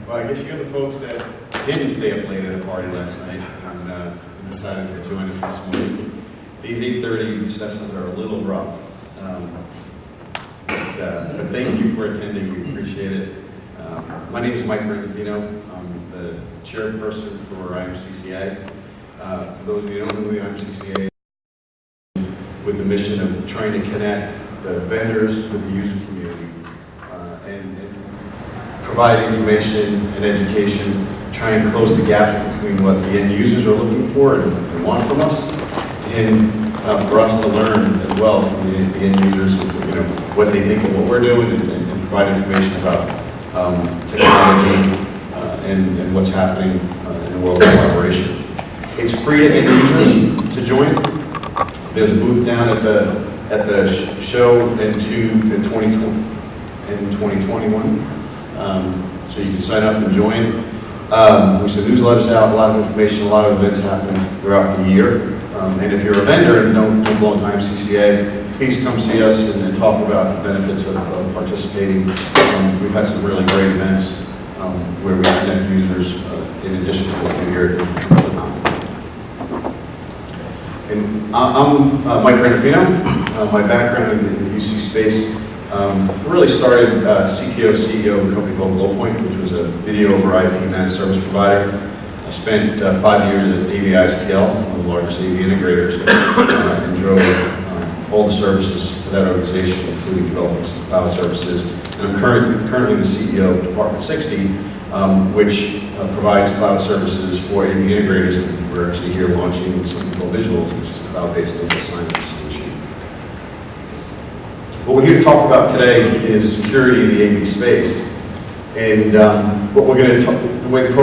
Well, I guess you're the folks that didn't stay up late at a party last night and decided to join us this morning. These 8:30 recessions are a little rough. But thank you for attending. We appreciate it. My name is Mike Randolfino. I'm the chairperson for IMCCA. For those of you who don't know who IMCCA is, with the mission of trying to connect the vendors with the user community and provide information and education, try and close the gap between what the end users are looking for and want from us, and for us to learn as well from the end users, what they think of what we're doing, and provide information about technology and what's happening in the world of collaboration. It's free to end users to join. There's a booth down at the show in 2021. So you can sign up and join. We send newsletters out, a lot of information, a lot of events happen throughout the year. And if you're a vendor and don't belong to IMCCA, please come see us and talk about the benefits of participating. We've had some really great events where we connect users in addition to what we hear at InfoComm. And I'm Mike Randolfino. My background in the UC space really started CTO, CEO of a company called GlowPoint, which was a video over IP managed service provider. I spent 5 years at AV ISPL, one of the largest AV Integrators, and drove all the services for that organization, including developing some cloud services. And I'm currently the CEO of Department 60, which provides cloud services for AV Integrators. And we're actually here launching something called Visuals, which is a cloud-based data assignment solution. What we're here to talk about today is security in the AV space. And what we're going to talk, the way the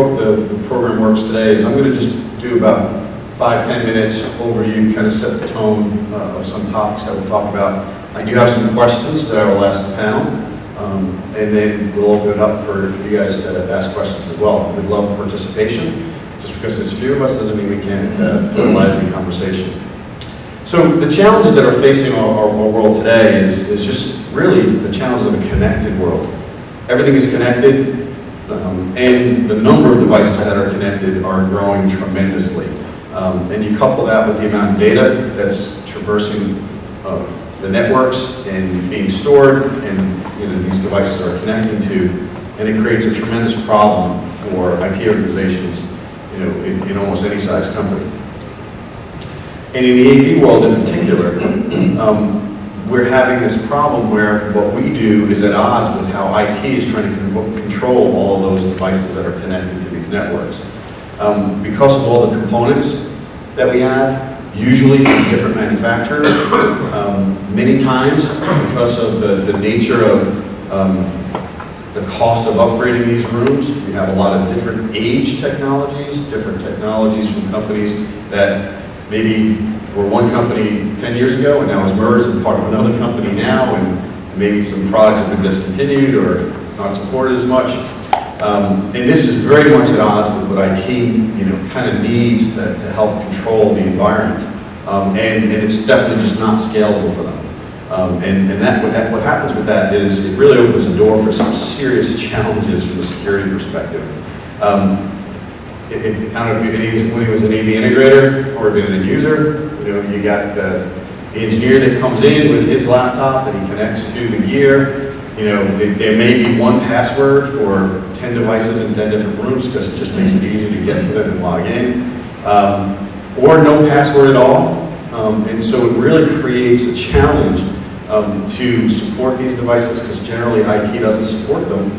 program works today is I'm going to just do about 5-10 minutes overview, kind of set the tone of some topics that we'll talk about. I do have some questions that I will ask the panel, and then we'll open it up for you guys to ask questions as well. We'd love participation. Just because there's a few of us doesn't mean we can't put a lively conversation. So the challenges that are facing our world today is just really the challenge of a connected world. Everything is connected, and the number of devices that are connected are growing tremendously. And you couple that with the amount of data that's traversing the networks and being stored, and these devices are connecting to, and it creates a tremendous problem for IT organizations, in almost any size company. And in the AV world in particular, we're having this problem where what we do is at odds with how IT is trying to control all of those devices that are connected to these networks. Because of all the components that we have, usually from different manufacturers, many times because of the nature of the cost of upgrading these rooms, we have a lot of different age technologies, different technologies from companies that maybe were one company 10 years ago and now is merged and part of another company now, and maybe some products have been discontinued or not supported as much. And this is very much at odds with what IT kind of needs to help control the environment. And it's definitely just not scalable for them. What happens with that is it really opens the door for some serious challenges from a security perspective. I don't know if when he was an AV integrator or been an end user, you got the engineer that comes in with his laptop and he connects to the gear. There may be one password for 10 devices in 10 different rooms because it just makes it easier to get to them and log in. Or no password at all. And so it really creates a challenge to support these devices because generally IT doesn't support them.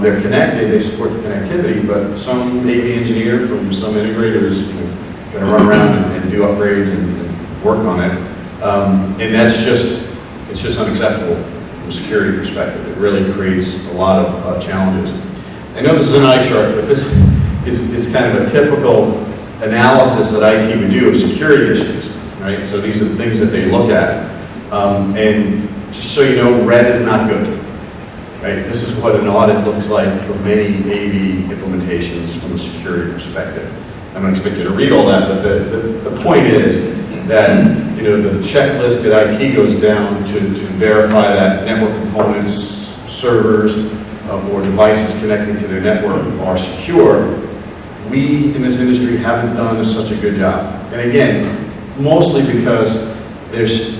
They're connected, they support the connectivity, but some AV engineer from some integrator is going to run around and do upgrades and work on it. And it's just unacceptable from a security perspective. It really creates a lot of challenges. I know this is an eye chart, but this is kind of a typical analysis that IT would do of security issues, right? So these are the things that they look at. And just so you know, red is not good. Right? This is what an audit looks like for many AV implementations from a security perspective. I don't expect you to read all that, but the point is that the checklist that IT goes down to verify that network components, servers, or devices connecting to their network are secure, we in this industry haven't done such a good job. And again, mostly because there's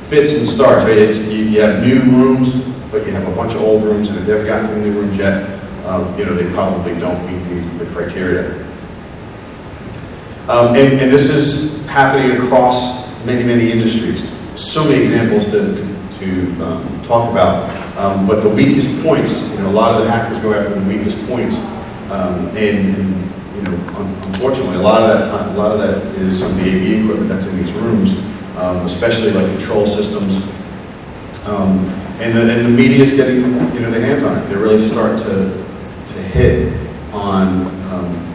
fits and starts, right? You have new rooms, but you have a bunch of old rooms, and if they haven't gotten to the new rooms yet, they probably don't meet the criteria. And this is happening across many industries. So many examples to talk about. But the weakest points, a lot of the hackers go after the weakest points. Unfortunately, a lot of that is some of the AV equipment that's in these rooms, especially like control systems. And the media's getting their hands on it. They really start to hit on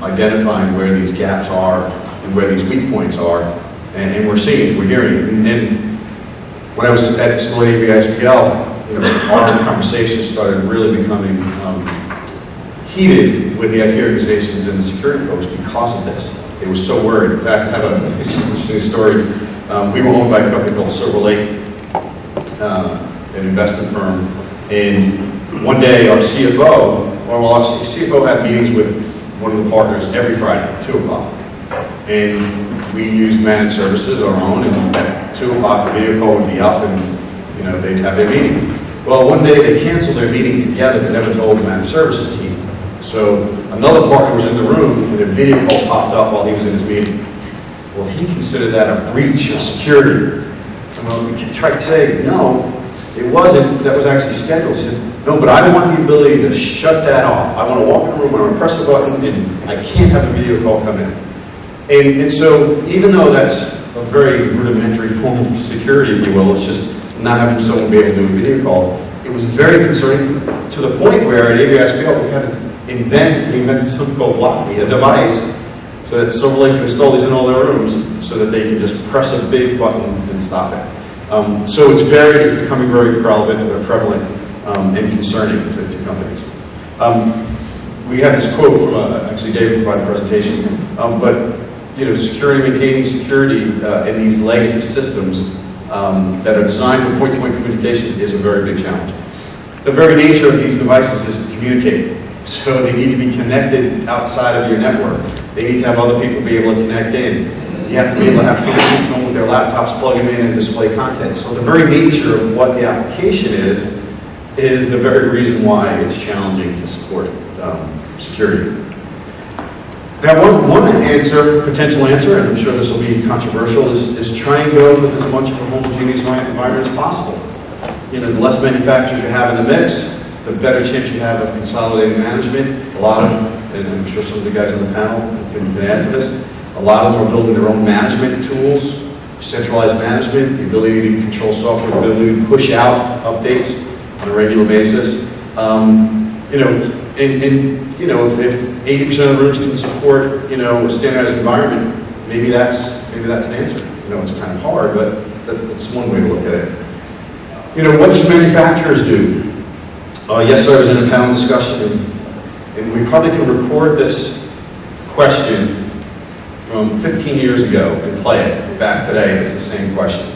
identifying where these gaps are and where these weak points are, and we're seeing it, we're hearing it. And when I was at AV ISPL, our conversations started really becoming heated with the IT organizations and the security folks because of this. They were so worried. In fact, I have an interesting story. We were owned by a company called Silver Lake, an investment firm, and one day our CFO had meetings with one of the partners every Friday at 2 o'clock. And we used managed services, our own, and at 2 o'clock the video call would be up and they'd have their meeting. Well, one day they canceled their meeting together but never told the managed services team. So another partner was in the room and a video call popped up while he was in his meeting. Well, he considered that a breach of security. And we tried to say, no, it wasn't. That was actually scheduled. He said, no, but I want the ability to shut that off. I want to walk in the room, I want to press a button, and I can't have a video call come in. And so even though that's a very rudimentary form of security, if you will, it's just not having someone be able to do a video call, it was very concerning to the point where at AV ISPL we had to invent something called BlockMe, a device, so that Silver Lake can install these in all their rooms so that they can just press a big button and stop it. So it's becoming very prevalent and concerning to companies. We have this quote from, actually David provided a presentation, but securing and maintaining security in these legacy systems that are designed for point-to-point communication is a very big challenge. The very nature of these devices is to communicate. So they need to be connected outside of your network. They need to have other people be able to connect in. You have to be able to have people come with their laptops, plug them in, and display content. So the very nature of what the application is the very reason why it's challenging to support security. Now, one potential answer, and I'm sure this will be controversial, is try and go with as much of a homogeneous environment as possible. The less manufacturers you have in the mix, the better chance you have of consolidating management. And I'm sure some of the guys on the panel can add to this, a lot of them are building their own management tools, centralized management, the ability to control software, the ability to push out updates on a regular basis. If 80% of the rooms can support, a standardized environment, maybe that's the answer. It's kind of hard, but that's one way to look at it. What should manufacturers do? Yesterday I was in a panel discussion, and we probably can record this question from 15 years ago and play it back today. It's the same question.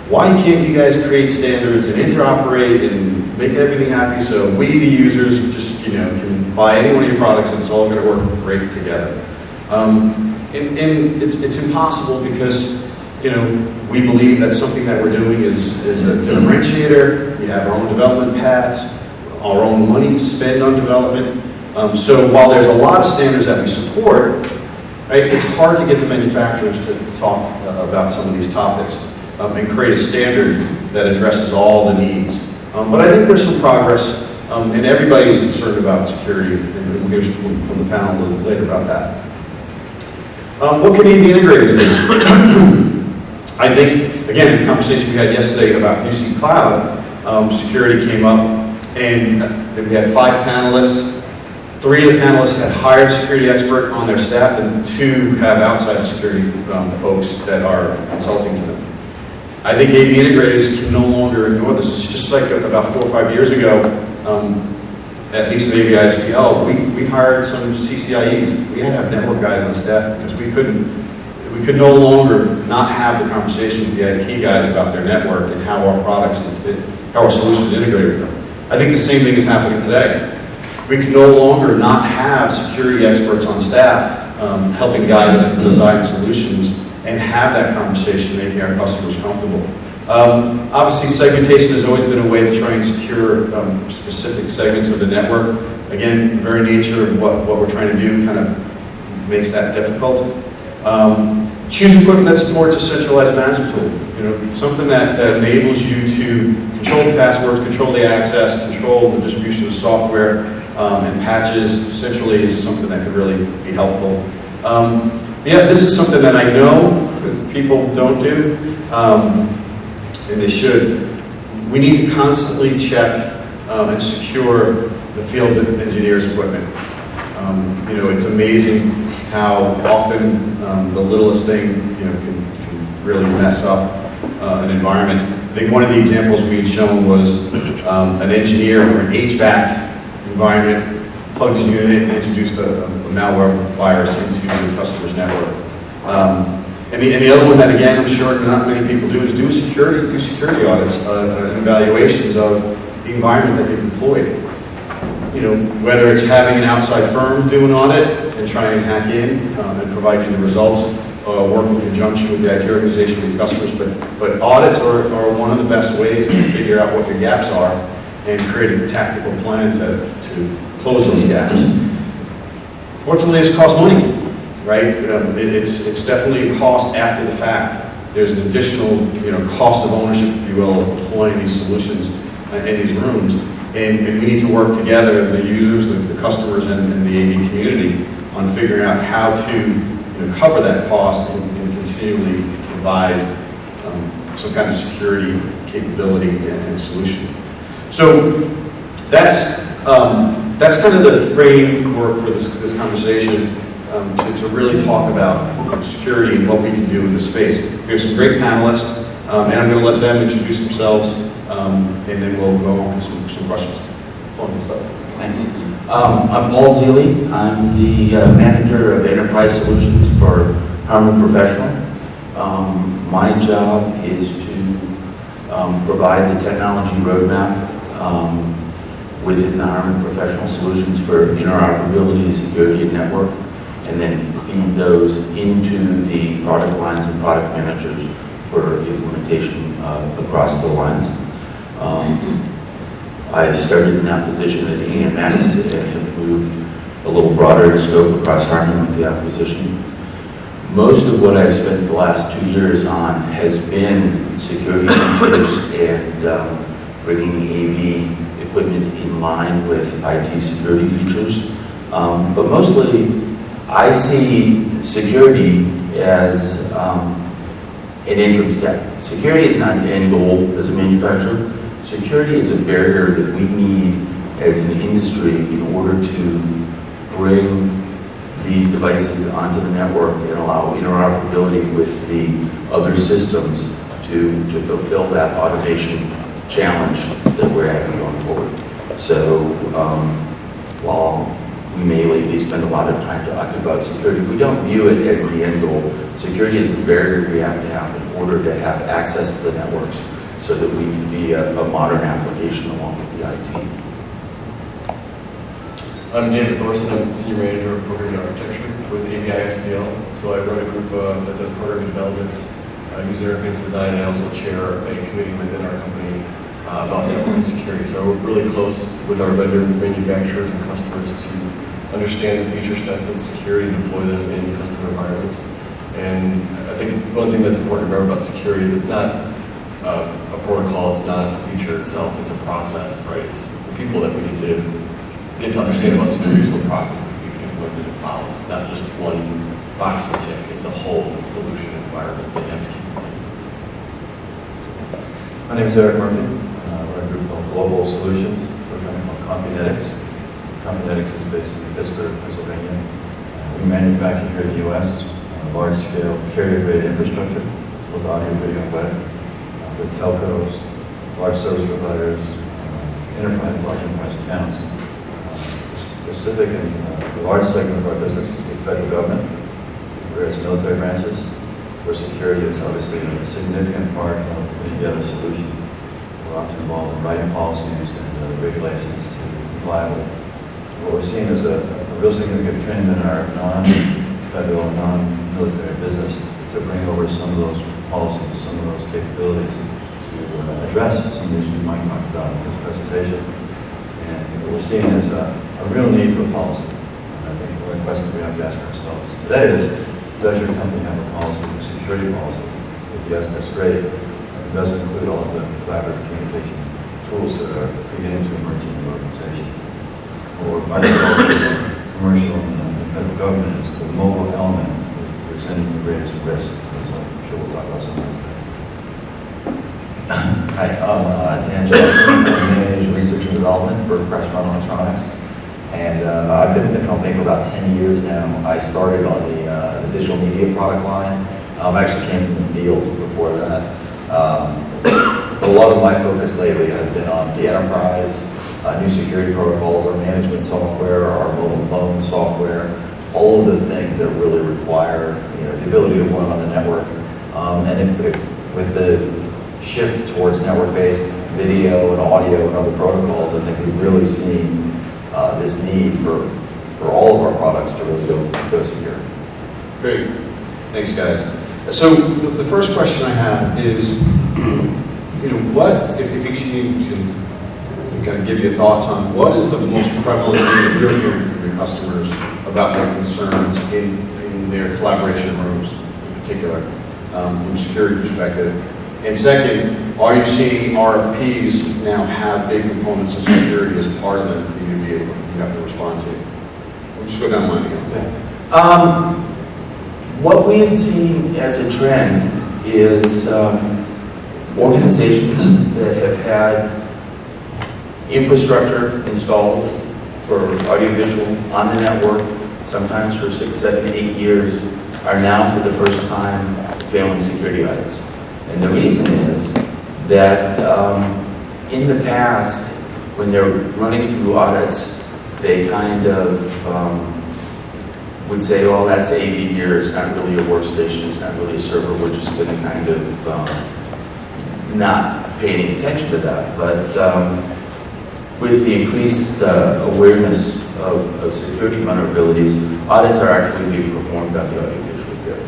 Why can't you guys create standards and interoperate and make everything happy so we, the users, just can buy any one of your products and it's all going to work great together? And it's impossible because we believe that something that we're doing is a differentiator. We have our own development paths, our own money to spend on development. So while there's a lot of standards that we support, right, it's hard to get the manufacturers to talk about some of these topics and create a standard that addresses all the needs. But I think there's some progress, and everybody is concerned about security, and we'll hear from the panel a little later about that. What can AV Integrators do? I think, again, the conversation we had yesterday about UC Cloud, security came up, and we had 5 panelists. 3 of the panelists had hired a security expert on their staff, and 2 have outside security folks that are consulting to them. I think AV Integrators can no longer ignore this. It's just like about 4 or 5 years ago, at least at AV ISPL, we hired some CCIEs. We had to have network guys on staff because we could no longer not have the conversation with the IT guys about their network and how our products, how our solutions integrate with them. I think the same thing is happening today. We can no longer not have security experts on staff helping guide us in design solutions and have that conversation, making our customers comfortable. Obviously, segmentation has always been a way to try and secure specific segments of the network. Again, the very nature of what we're trying to do kind of makes that difficult. Choose equipment that supports a centralized management tool. You know, something that enables you to control the passwords, control the access, control the distribution of software and patches. Centrally is something that could really be helpful. Yeah, this is something that I know that people don't do, and they should. We need to constantly check and secure the field engineer's equipment. You know, it's amazing how often the littlest thing, you know, can really mess up an environment. I think one of the examples we had shown was an engineer for an HVAC environment plugged his unit and introduced a malware virus into the customer's network. And the other one that, again, I'm sure not many people do is do security audits and evaluations of the environment that you've deployed. You know, whether it's having an outside firm do an audit and try and hack in and provide you the results, work in conjunction with the IT organization and customers, but audits are one of the best ways to figure out what the gaps are and create a tactical plan to close those gaps. Fortunately, it's cost money, right? It's definitely a cost after the fact. There's an additional, you know, cost of ownership, if you will, of deploying these solutions in these rooms. And we need to work together, the users, the customers, and the AV community on figuring out how to cover that cost and continually provide some kind of security capability and solution. So that's kind of the framework for this conversation to really talk about security and what we can do in this space. We have some great panelists, and I'm going to let them introduce themselves, and then we'll go on to some questions. Thank you. I'm Paul Zealy. I'm the manager of enterprise solutions for Harman Professional. My job is to provide the technology roadmap within the Harman Professional Solutions for interoperability, security, and network, and then feed those into the product lines and product managers for implementation across the lines. I started in that position at AMX and have moved a little broader in scope across Harman with the acquisition. Most of what I've spent the last 2 years on has been security features and bringing AV equipment in line with IT security features. But mostly, I see security as an interim step. Security is not an end goal as a manufacturer. Security is a barrier that we need as an industry in order to bring these devices onto the network and allow interoperability with the other systems to fulfill that automation challenge that we're having going forward. So while we may lately spend a lot of time talking about security, we don't view it as the end goal. Security is the barrier we have to have in order to have access to the networks so that we can be a modern application along with the IT. I'm David Thorson. I'm the Senior Manager of Programming Architecture with AVI XPL. So I run a group that does programming development, user interface design, and I also chair a committee within our company about network and security. So we're really close with our vendor manufacturers and customers to understand the feature sets of security and deploy them in customer environments. And I think one thing that's important to remember about security is it's not a protocol, it's not a feature itself, it's a process, right? It's the people that we need to get to understand about security, so the processes we can implement and follow. It's not just one box to tick, it's a whole solution environment that you have to keep in mind. My name is Eric Murphy. We're a group called Global Solutions. We're a company called Compunetics. Compunetics is based in Pittsburgh, Pennsylvania. We manufacture here in the U.S. Large-scale carrier-grade infrastructure with audio, video, and web. With telcos, large service providers, large enterprise accounts. Specific in the large segment of our business is federal government, various military branches, where security is obviously a significant part of the other solution. We're often involved in writing policies and regulations to comply with. What we're seeing is a real significant trend in our non-federal, non-military business to bring over some of those policies, some of those capabilities to address some of the issues Mike talked about in his presentation. And what we're seeing is a real need for policy. And I think one of the questions we have to ask ourselves today is, does your company have a policy, a security policy? If yes, that's great. It does include all of the collaborative communication tools that are beginning to emerge in the organization. What we're finding in commercial and the federal government is the mobile element is presenting the greatest risk. So I'm sure we'll talk about some of that. Hi, I'm Dan Johnson. I manage research and development for Freshman Electronics. And I've been in the company for about 10 years now. I started on the digital media product line. I actually came from the field before that. But a lot of my focus lately has been on the enterprise, new security protocols, our management software, our mobile phone software, all of the things that really require the ability to run on the network. And if with the shift towards network-based video and audio and other protocols, I think we've really seen this need for all of our products to really go secure. Great. Thanks, guys. So the first question I have is, what, if each of you can kind of give your thoughts on what is the most prevalent thing that you're hearing from your customers about their concerns in their collaboration rooms, in particular, from a security perspective. And second, are you seeing RFPs now have big components of security as part of them that you have to respond to? We'll just go down the line again. What we have seen as a trend is organizations that have had infrastructure installed for audiovisual on the network, sometimes for 6, 7, 8 years, are now for the first time failing security audits. And the reason is that in the past, when they're running through audits, they kind of would say, oh, that's AV gear, it's not really a workstation, it's not really a server, we're just going to kind of not pay any attention to that. But with the increased awareness of security vulnerabilities, audits are actually being performed on the audiovisual gear.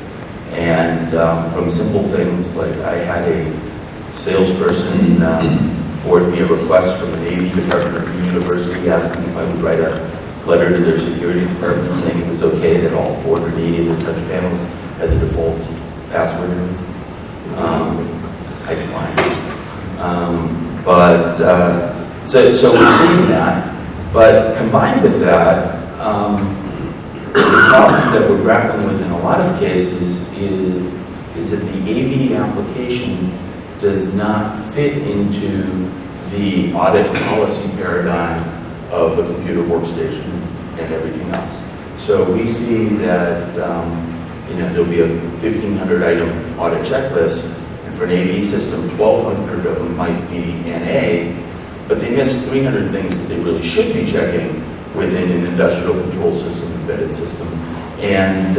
And from simple things like I had a salesperson forward me a request from an AV department at the university asking if I would write a letter to their security department saying it was okay that all 480 of their touch panels had the default password in them. I declined. So we're seeing that, but combined with that, the problem that we're grappling with in a lot of cases is that the AV application does not fit into the audit policy paradigm of a computer workstation and everything else. So we see that there'll be a 1,500 item audit checklist, and for an AV system, 1,200 of them might be NA, but they miss 300 things that they really should be checking within an industrial control system, embedded system. And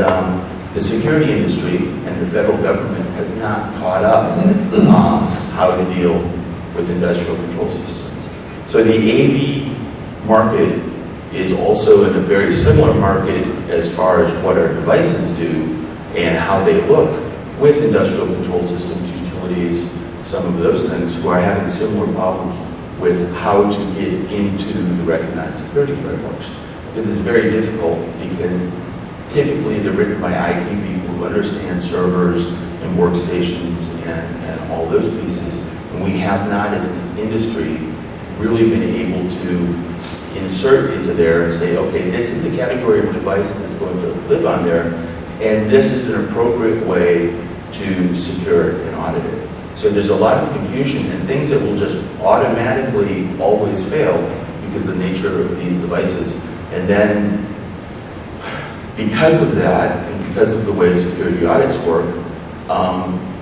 the security industry and the federal government has not caught up on how to deal with industrial control systems. So the AV market is also in a very similar market as far as what our devices do and how they look with industrial control systems, utilities, some of those things who are having similar problems with how to get into the recognized security frameworks. Because it's very difficult because typically they're written by IT people who understand servers and workstations and all those pieces. And we have not, as an industry, really been able to insert into there and say, okay, this is the category of device that's going to live on there, and this is an appropriate way to secure it and audit it. So there's a lot of confusion and things that will just automatically always fail because of the nature of these devices. And then because of that, and because of the way security audits work,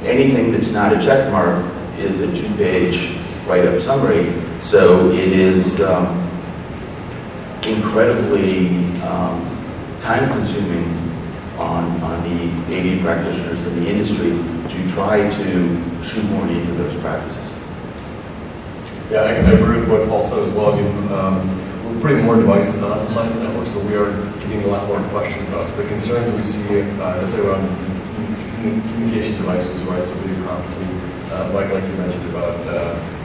anything that's not a check mark is a 2-page write-up summary. So it is incredibly time-consuming on the AV practitioners in the industry to try to shoehorn into those practices. Yeah, I agree with what Paul said as well. I mean, we're putting more devices on the appliance network, so we are getting a lot more questions about us. The concerns we see, definitely around communication devices, right? So video conferencing, like you mentioned about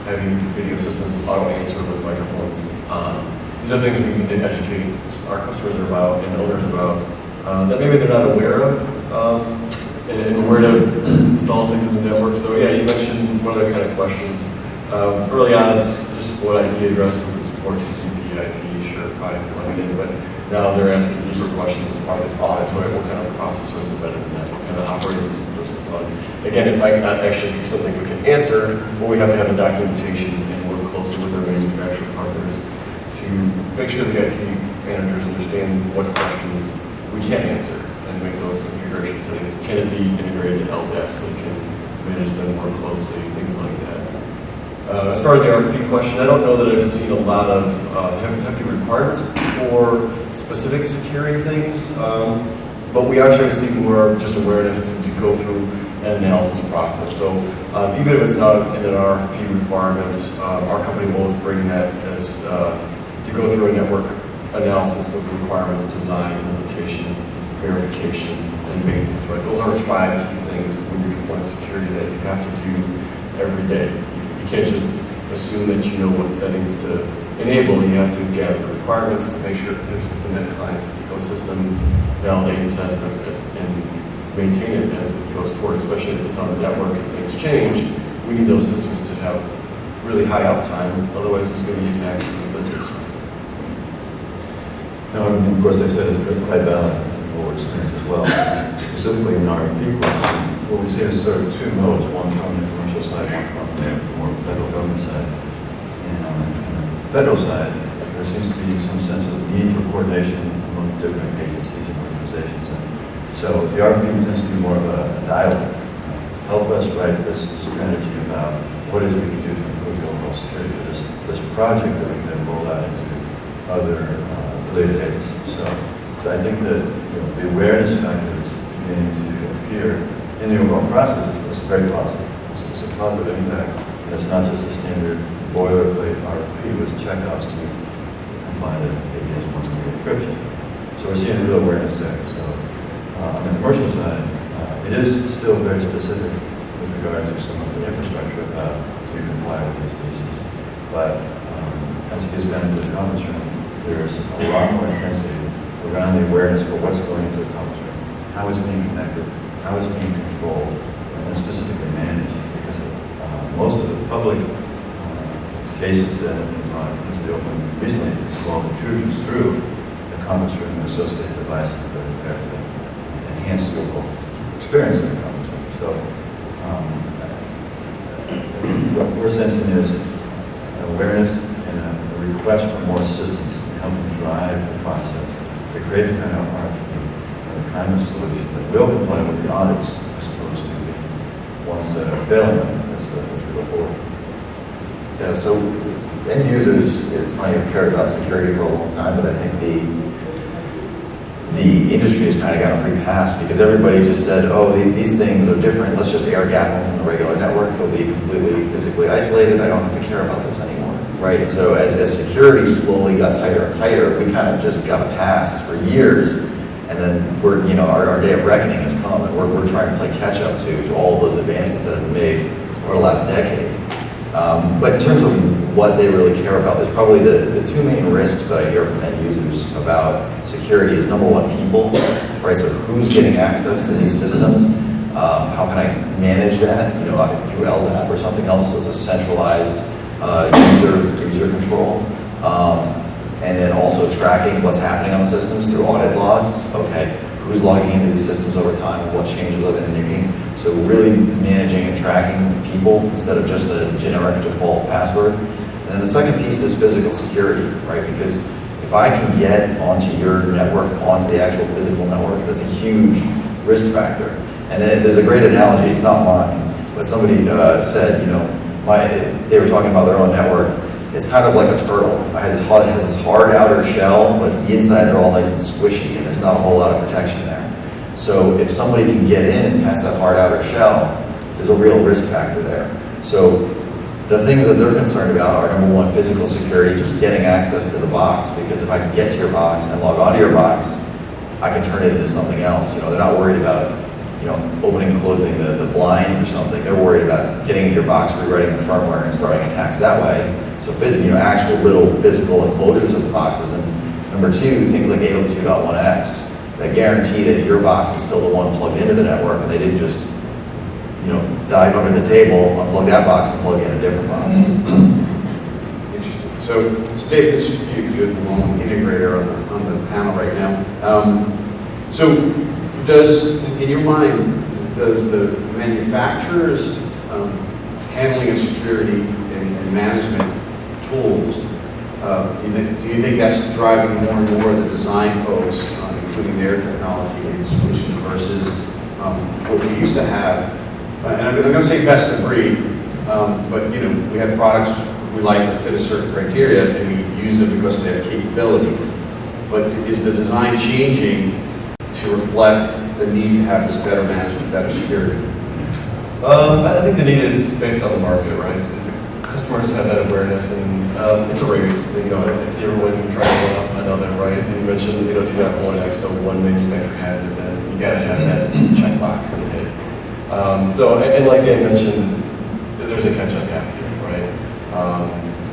having video systems auto-answer with microphones on. These are things we need to educate our customers about and owners about that maybe they're not aware of, and where to install things in the network. So yeah, you mentioned one other kind of questions. Early on, it's just what IP address does it support, TCP, IP, sure, fine, plug it in, but now they're asking deeper questions as part of this audit, right? What kind of processor is embedded in that? What kind of operating system does it run? Again, it might not actually be something we can answer, but we have to have a documentation and work closely with our manufacturer partners to make sure the IT managers understand what questions we can answer and make those configuration settings. Can it be integrated to LDAP so we can manage them more closely, things like that. As far as the RFP question, I don't know that I've seen a lot of hefty requirements for specific security things, but we are trying to see more just awareness to go through an analysis process. So even if it's not in an RFP requirement, our company will always bring that as to go through a network analysis of requirements, design, implementation, verification, and maintenance. Right? Those are 5 key things when you're deploying security that you have to do every day. You can't just assume that you know what settings to enable. You have to gather the requirements to make sure it fits within that client's ecosystem, validate, test, and maintain it as it goes forward, especially if it's on the network and things change. We need those systems to have really high uptime, otherwise it's going to get back to the business. No, and of course, I said it's quite valid in our experience as well. Specifically in our RFP question, what we see is sort of 2 modes, one from the commercial side, one from the more federal government side. And on the federal side, there seems to be some sense of need for coordination among different agencies and organizations. And so the RFP tends to be more of a dialogue. Help us write this strategy about what is it we can do to improve the overall security of this project that we can then roll out into other related agencies. So I think that the awareness factor that's beginning to appear in the overall process is very positive. It's a positive impact, and it's not just a standard boilerplate RFP with checkoffs to comply to ABS 128 encryption. So we're seeing real awareness there. So on the commercial side, it is still very specific with regard to some of the infrastructure to comply with these pieces. But as it gets down into the conference room, there's a lot more intensity around the awareness for what's going into the conference room, how it's being connected, how it's being controlled, and specifically managed. Because most of the public cases that have been brought into the open recently involve intrusions through the conference room and associated devices that are there to enhance the overall experience in the conference room. So what we're sensing is awareness and a request for more assistance in helping drive the process to create the kind of RFP, the kind of solution that will comply with the audits as opposed to the ones that are failing as we go forward. Yeah, so end users, it's funny, I've cared about security for a long time, but I think the industry has kind of gotten a free pass because everybody just said, oh, these things are different. Let's just air gap them from the regular network. They'll be completely physically isolated. I don't have to care about this anymore, right? So as security slowly got tighter and tighter, we kind of just got a pass for years. And then our day of reckoning has come, and we're trying to play catch up to all those advances that have been made over the last decade. But in terms of what they really care about, there's probably the 2 main risks that I hear from end users about security is number 1, people, right? So who's getting access to these systems? How can I manage that? Through LDAP or something else, so it's a centralized user control. And then also tracking what's happening on the systems through audit logs. Okay, who's logging into these systems over time? What changes are they making? So really managing and tracking people instead of just a generic default password. And then the second piece is physical security, right? Because if I can get onto your network, onto the actual physical network, that's a huge risk factor. And then there's a great analogy, it's not mine, but somebody said, they were talking about their own network. It's kind of like a turtle. It has this hard outer shell, but the insides are all nice and squishy, and there's not a whole lot of protection there. So if somebody can get in past that hard outer shell, there's a real risk factor there. So The things that they're concerned about are, number one, physical security, just getting access to the box, because if I can get to your box and log onto your box, I can turn it into something else. You know, they're not worried about, you know, opening and closing the blinds or something. They're worried about getting into your box, rewriting the firmware, and starting attacks that way. So, you know, actual little physical enclosures of the boxes. And number two, things like 802.1x that guarantee that your box is still the one plugged into the network, and they didn't just, you know, dive under the table, unplug that box, and plug in a different box. Interesting. So Dave, this is you're the lone integrator on the panel right now. So does, in your mind, does the manufacturers handling of security and management tools, do you think that's driving more and more the design folks, including their technology and solution versus what we used to have? And I'm going to say best of breed, but you know, we have products we like that fit a certain criteria, and we use them because of their capability. But is the design changing to reflect the need to have this better management, better security? I think the need is based on the market, right? Customers have that awareness, and it's a race. You know, I see everyone trying to one up another, right? And you mentioned, you know, 2.1x, so one manufacturer has it, then you got to have that checkbox in it. So, and like Dan mentioned, there's a catch-up gap here, right?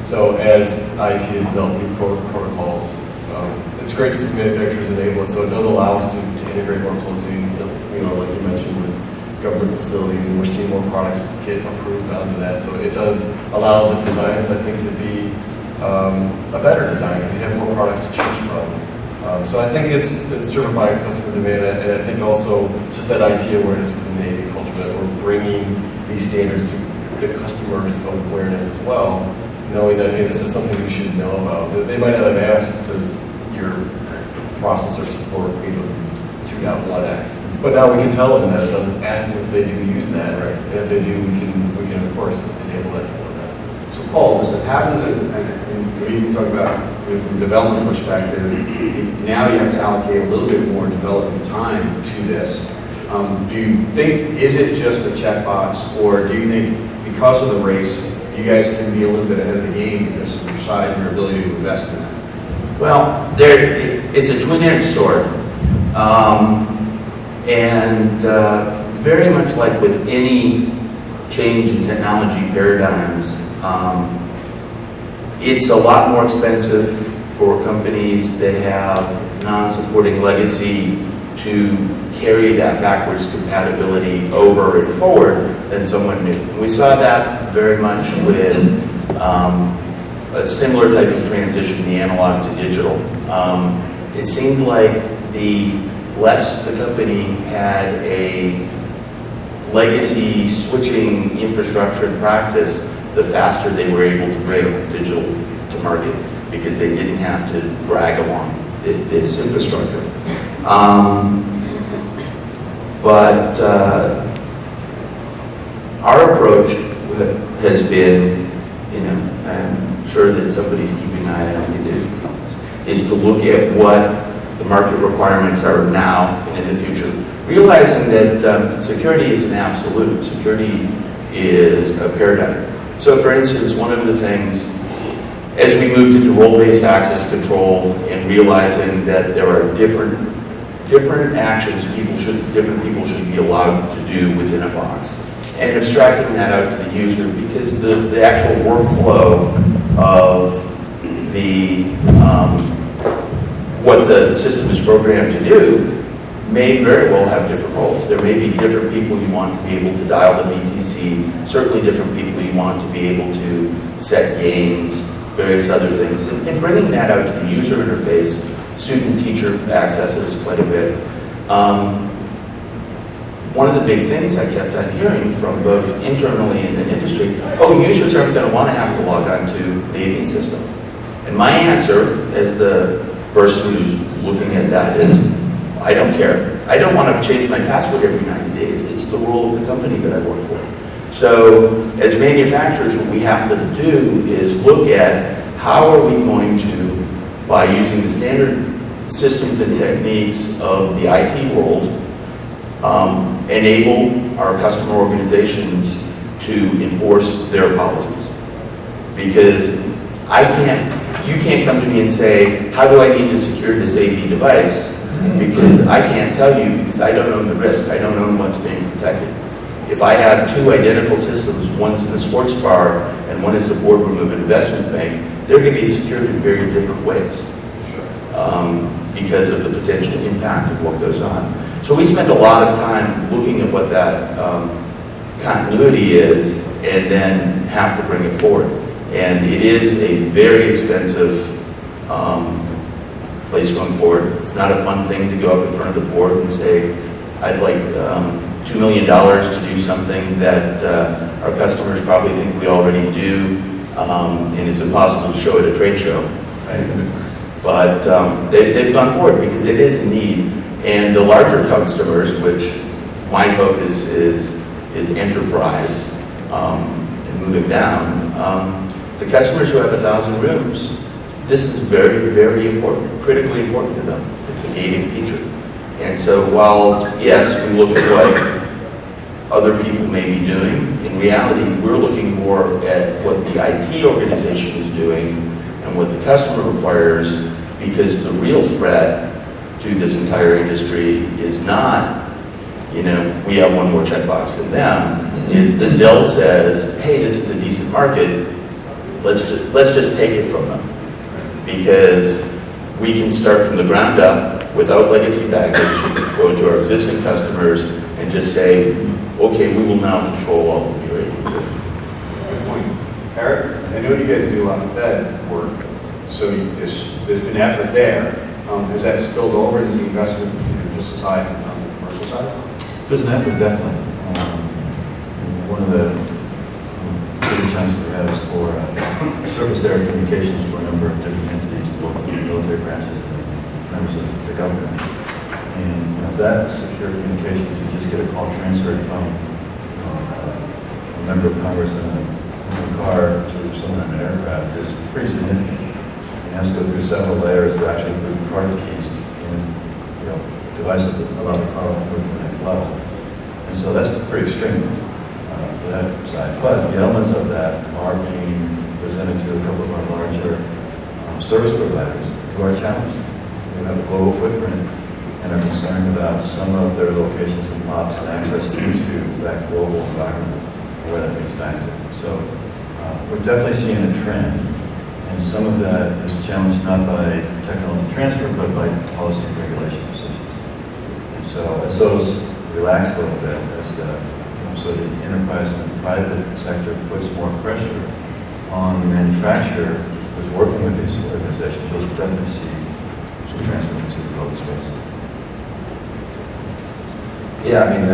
So as IT has developed new protocols, it's great to see manufacturers enable it, so it does allow us to integrate more closely, you know, like you mentioned, with government facilities, and we're seeing more products get approved onto that. So it does allow the designs, I think, to be a better design if you have more products to choose from. So I think it's driven by customer demand, and I think also just that IT awareness within the AV culture, that we're bringing these standards to the customers' awareness as well, knowing that, hey, this is something you should know about. They might not have asked, does your processor support 2.1x? But now we can tell them that it doesn't. Ask them if they do use that, right? And if they do, we can of course enable that for them. So Paul, does it happen that, and we can talk about, you know, from a development perspective, now you have to allocate a little bit more development time to this. Do you think, is it just a checkbox, or do you think because of the race, you guys can be a little bit ahead of the game because of your size and your ability to invest in that? Well, it's a twin-edged sword. And very much like with any change in technology paradigms, it's a lot more expensive for companies that have non-supporting legacy to carry that backwards compatibility over and forward than someone new. And we saw that very much with a similar type of transition, the analog to digital. It seemed like the less the company had a legacy switching infrastructure and practice, the faster they were able to bring digital to market because they didn't have to drag along this infrastructure. But our approach has been, you know, I'm sure that somebody's keeping an eye on it, is to look at what the market requirements are now and in the future, realizing that security is an absolute. Security is a paradigm. So for instance, one of the things, as we moved into role-based access control and realizing that there are different actions different people should be allowed to do within a box, and abstracting that out to the user, because the actual workflow of what the system is programmed to do may very well have different roles. There may be different people you want to be able to dial the VTC, certainly different people you want to be able to set gains, various other things, and bringing that out to the user interface. Student-teacher accesses quite a bit. One of the big things I kept on hearing from both internally and in industry, users aren't going to want to have to log on to the AV system. And my answer, as the person who's looking at that, is, I don't care. I don't want to change my password every 90 days. It's the role of the company that I work for. So, as manufacturers, what we have to do is look at how are we going to, by using the standard systems and techniques of the IT world, enable our customer organizations to enforce their policies. Because you can't come to me and say, how do I need to secure this AV device? Because I can't tell you, because I don't own the risk, I don't own what's being protected. If I have two identical systems, one's in a sports bar and one is the boardroom of an investment bank, they're going to be secured in very different ways because of the potential impact of what goes on. So we spend a lot of time looking at what that continuity is and then have to bring it forward. And it is a very expensive place going forward. It's not a fun thing to go up in front of the board and say, I'd like $2 million to do something that our customers probably think we already do, and it's impossible to show at a trade show. But they've gone forward because it is a need. And the larger customers, which my focus is enterprise and moving down, the customers who have 1,000 rooms, this is very, very important, critically important to them. It's a gating feature. And so while, yes, we look at what other people may be doing, in reality, we're looking more at what the IT organization is doing and what the customer requires, because the real threat to this entire industry is not, we have one more checkbox than them, is that Dell says, hey, this is a decent market, let's just take it from them. Because we can start from the ground up without legacy baggage, go into our existing customers and just say, okay, we will now control all of your AV. Good point. Eric, I know you guys do a lot of Fed work, so there's been effort there. Has that spilled over? Is the investment just as high on the commercial side? There's an effort, definitely. One of the big chunks we have is for surface area communications for a number of different entities, both military branches and members of the government. And that secure communications, you just get a call transferred from a member of Congress in a car to someone in an aircraft is pretty significant. It has to go through several layers to actually include card keys and devices that allow the car to move to the next level. And so that's pretty extreme for that side. But the elements of that are being presented to a couple of our larger service providers who are challenged, who have a global footprint and are concerned about some of their locations and POPs and access into that global environment where that moves back to. So we're definitely seeing a trend, and some of that is challenged not by technology transfer, but by policy and regulation decisions. And so as those relax a little bit, so the enterprise and the private sector puts more pressure on the manufacturer who's working with these organizations, you'll definitely see some transfer into the global space. Yeah, I mean,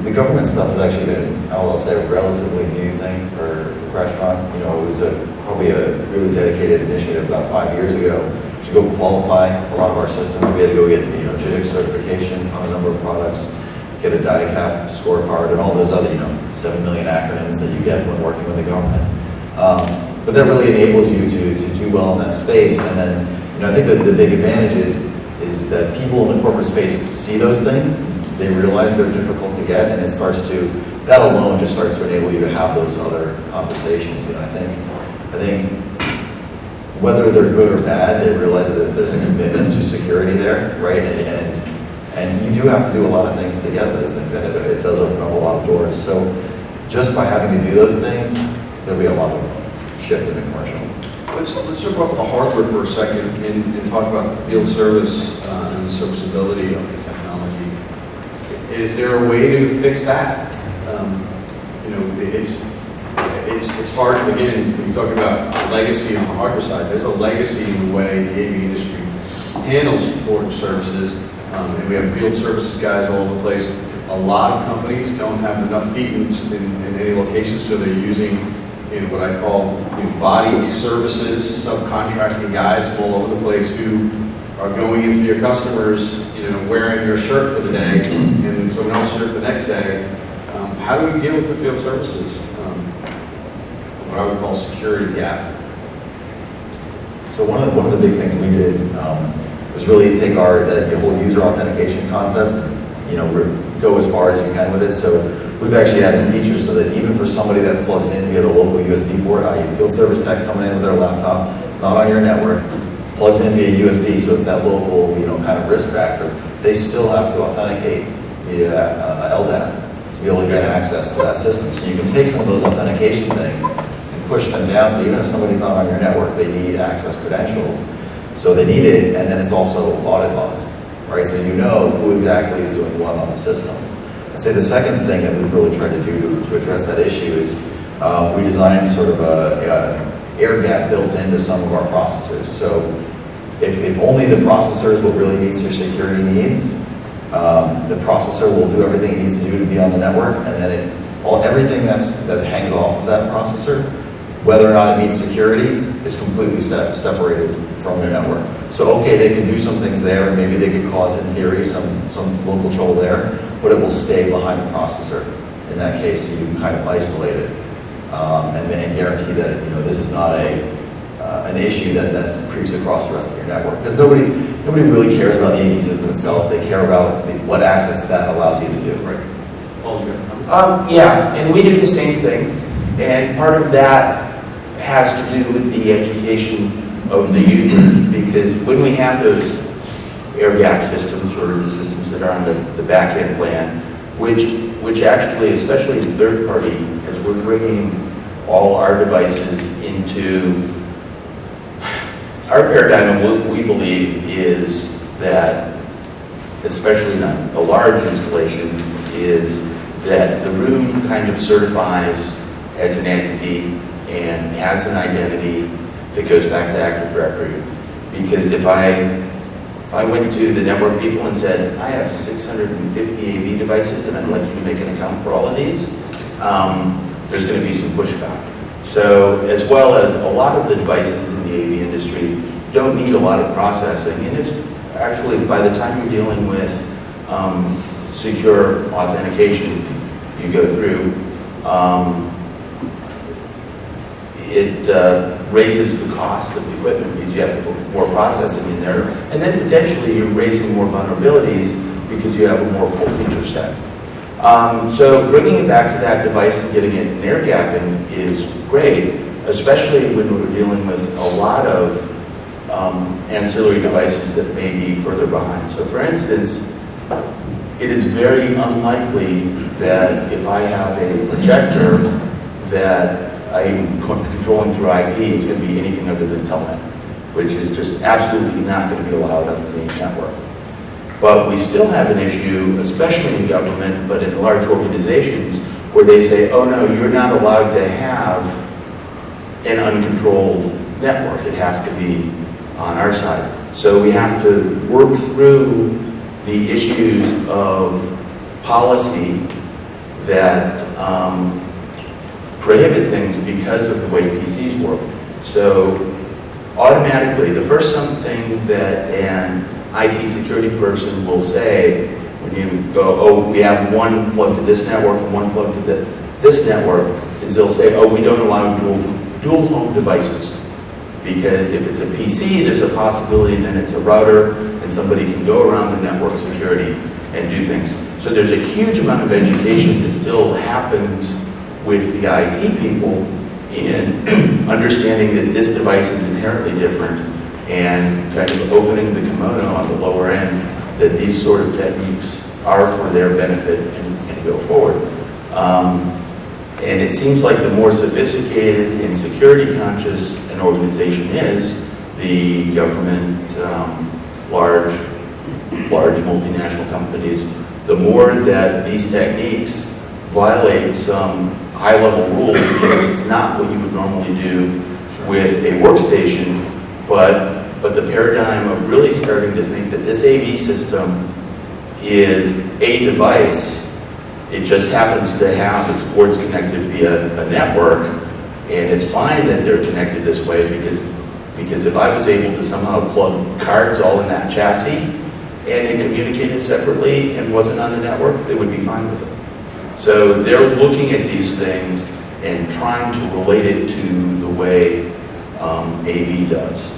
the government stuff has actually been, I'll say, a relatively new thing for Crestron. It was probably a really dedicated initiative about 5 years ago to go qualify a lot of our systems. We had to go get, JITC certification on a number of products, get a DICAP scorecard, and all those other, 7 million acronyms that you get when working with the government. But that really enables you to do well in that space. And then, I think that the big advantage is that people in the corporate space see those things. They realize they're difficult to get, and that alone just starts to enable you to have those other conversations. I think whether they're good or bad, they realize that there's a commitment to security there, right? And you do have to do a lot of things to get those things, and it does open up a lot of doors. So just by having to do those things, there'll be a lot of shift in the commercial. Let's jump off of the hardware for a second and talk about the field service and the serviceability of the technology. Is there a way to fix that? It's hard, again, when you talk about legacy on the hardware side, there's a legacy in the way the AV industry handles support services, and we have field services guys all over the place. A lot of companies don't have enough feet in any location, so they're using what I call body services, subcontracting guys all over the place who are going into your customers, wearing your shirt for the day and someone else's shirt the next day. How do we deal with the field services? What I would call security gap. So one of the big things we did was really take the whole user authentication concept, go as far as you can with it. So we've actually added features so that even for somebody that plugs in via the local USB port, i.e. field service tech coming in with their laptop, it's not on your network, plugs in via USB, so it's that local, kind of risk factor. They still have to authenticate via LDAP to be able to get access to that system. So you can take some of those authentication things and push them down. So even if somebody's not on your network, they need access credentials. So they need it, and then it's also audit logged, right? So you know who exactly is doing what on the system. I'd say the second thing that we've really tried to do to address that issue is we designed sort of a air gap built into some of our processors. So if only the processors will really meet your security needs, the processor will do everything it needs to do to be on the network, and then everything that hangs off of that processor, whether or not it meets security, is completely separated from the network. So okay, they can do some things there, and maybe they could cause, in theory, some local trouble there, but it will stay behind the processor. In that case, you can kind of isolate it and guarantee that this is not an issue that creeps across the rest of your network. Because nobody really cares about the AV system itself. They care about what access that allows you to do. Right. All you Yeah, and we do the same thing, and part of that has to do with the education of the users, because when we have those air gap systems, or the systems that are on the back end plan, which actually, especially the third party, as we're bringing all our devices into our paradigm, and what we believe is that, especially in a large installation, is that the room kind of certifies as an entity and has an identity that goes back to Active Directory. Because if I went to the network people and said, I have 650 AV devices and I'd like you to make an account for all of these, there's going to be some pushback. So, as well as a lot of the devices in the AV industry don't need a lot of processing, and it's actually, by the time you're dealing with secure authentication, you go through, it raises the cost of the equipment because you have to put more processing in there, and then potentially you're raising more vulnerabilities because you have a more full feature set. So bringing it back to that device and getting it in air gapping is great, especially when we're dealing with a lot of ancillary devices that may be further behind. So for instance, it is very unlikely that if I have a projector that I'm controlling through IP, it's going to be anything other than telnet, which is just absolutely not going to be allowed on the main network. But we still have an issue, especially in government, but in large organizations, where they say, oh no, you're not allowed to have an uncontrolled network. It has to be on our side. So we have to work through the issues of policy that prohibit things because of the way PCs work. So automatically, the first something that an IT security person will say when you go, oh, we have one plugged to this network and one plugged to this network, is they'll say, oh, we don't allow dual home devices. Because if it's a PC, there's a possibility then it's a router and somebody can go around the network security and do things. So there's a huge amount of education that still happens with the IT people in understanding that this device is inherently different and kind of opening the kimono on the lower end that these sort of techniques are for their benefit and go forward. And it seems like the more sophisticated and security conscious an organization is, the government, large multinational companies, the more that these techniques violate some high-level rules, because it's not what you would normally do with a workstation, but the paradigm of really starting to think that this AV system is a device. It just happens to have its ports connected via a network, and it's fine that they're connected this way because if I was able to somehow plug cards all in that chassis and it communicated separately and wasn't on the network, they would be fine with it. So they're looking at these things and trying to relate it to the way AV does,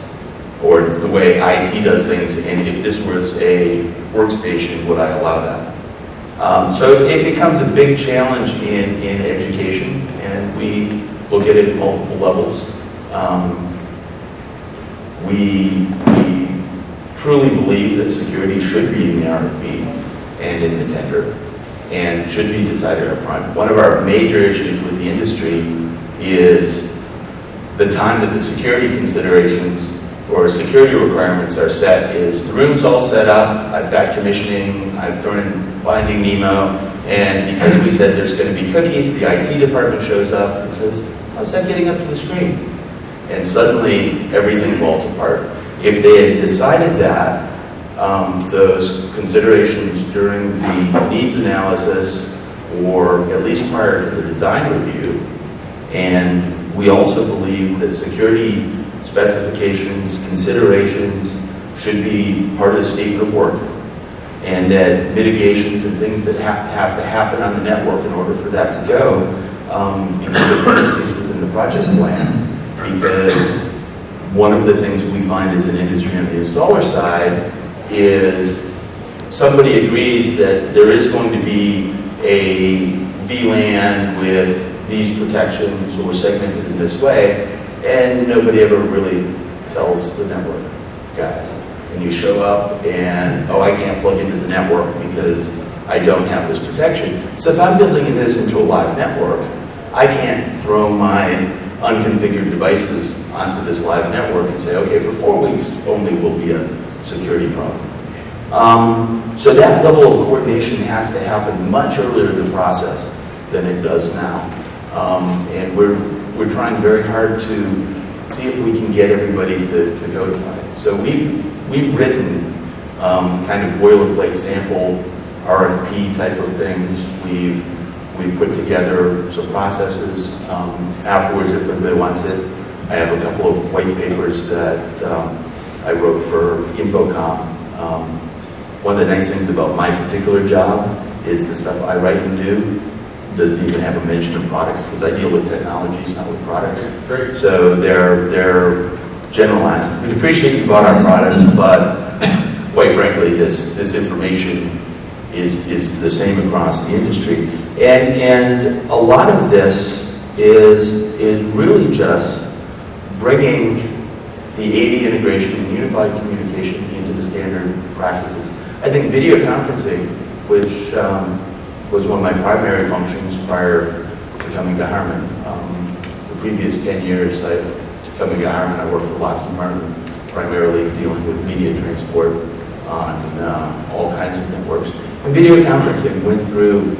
or the way IT does things, and if this was a workstation, would I allow that? So it becomes a big challenge in education, and we look at it at multiple levels. We truly believe that security should be in the RFP and in the tender, and should be decided up front. One of our major issues with the industry is the time that the security considerations or security requirements are set is the room's all set up, I've got commissioning, I've thrown in Finding Nemo, and because we said there's going to be cookies, the IT department shows up and says, how's that getting up to the screen? And suddenly everything falls apart. If they had decided that, those considerations during the needs analysis, or at least prior to the design review, and we also believe that security specifications, considerations should be part of the statement of work, and that mitigations and things that have to happen on the network in order for that to go, because of dependencies within the project plan. Because one of the things we find as an industry on the installer side is somebody agrees that there is going to be a VLAN with these protections or segmented in this way, and nobody ever really tells the network guys. And you show up and, oh, I can't plug into the network because I don't have this protection. So if I'm building this into a live network, I can't throw my unconfigured devices onto this live network and say, okay, for 4 weeks only will be a security problem. So that level of coordination has to happen much earlier in the process than it does now. And we're trying very hard to see if we can get everybody to codify it. So we've written kind of boilerplate sample RFP type of things. We've put together some processes. Afterwards, if anybody wants it, I have a couple of white papers that I wrote for InfoComm. One of the nice things about my particular job is the stuff I write and do doesn't even have a mention of products, because I deal with technologies, not with products. Great. So they're generalized. We appreciate you bought our products, but quite frankly, this information is the same across the industry. And a lot of this is really just bringing the AV integration and unified communication into the standard practices. I think video conferencing, which was one of my primary functions prior to coming to Harman. The previous 10 years coming to Harman, I worked for Lockheed Martin, primarily dealing with media transport on all kinds of networks. And video conferencing went through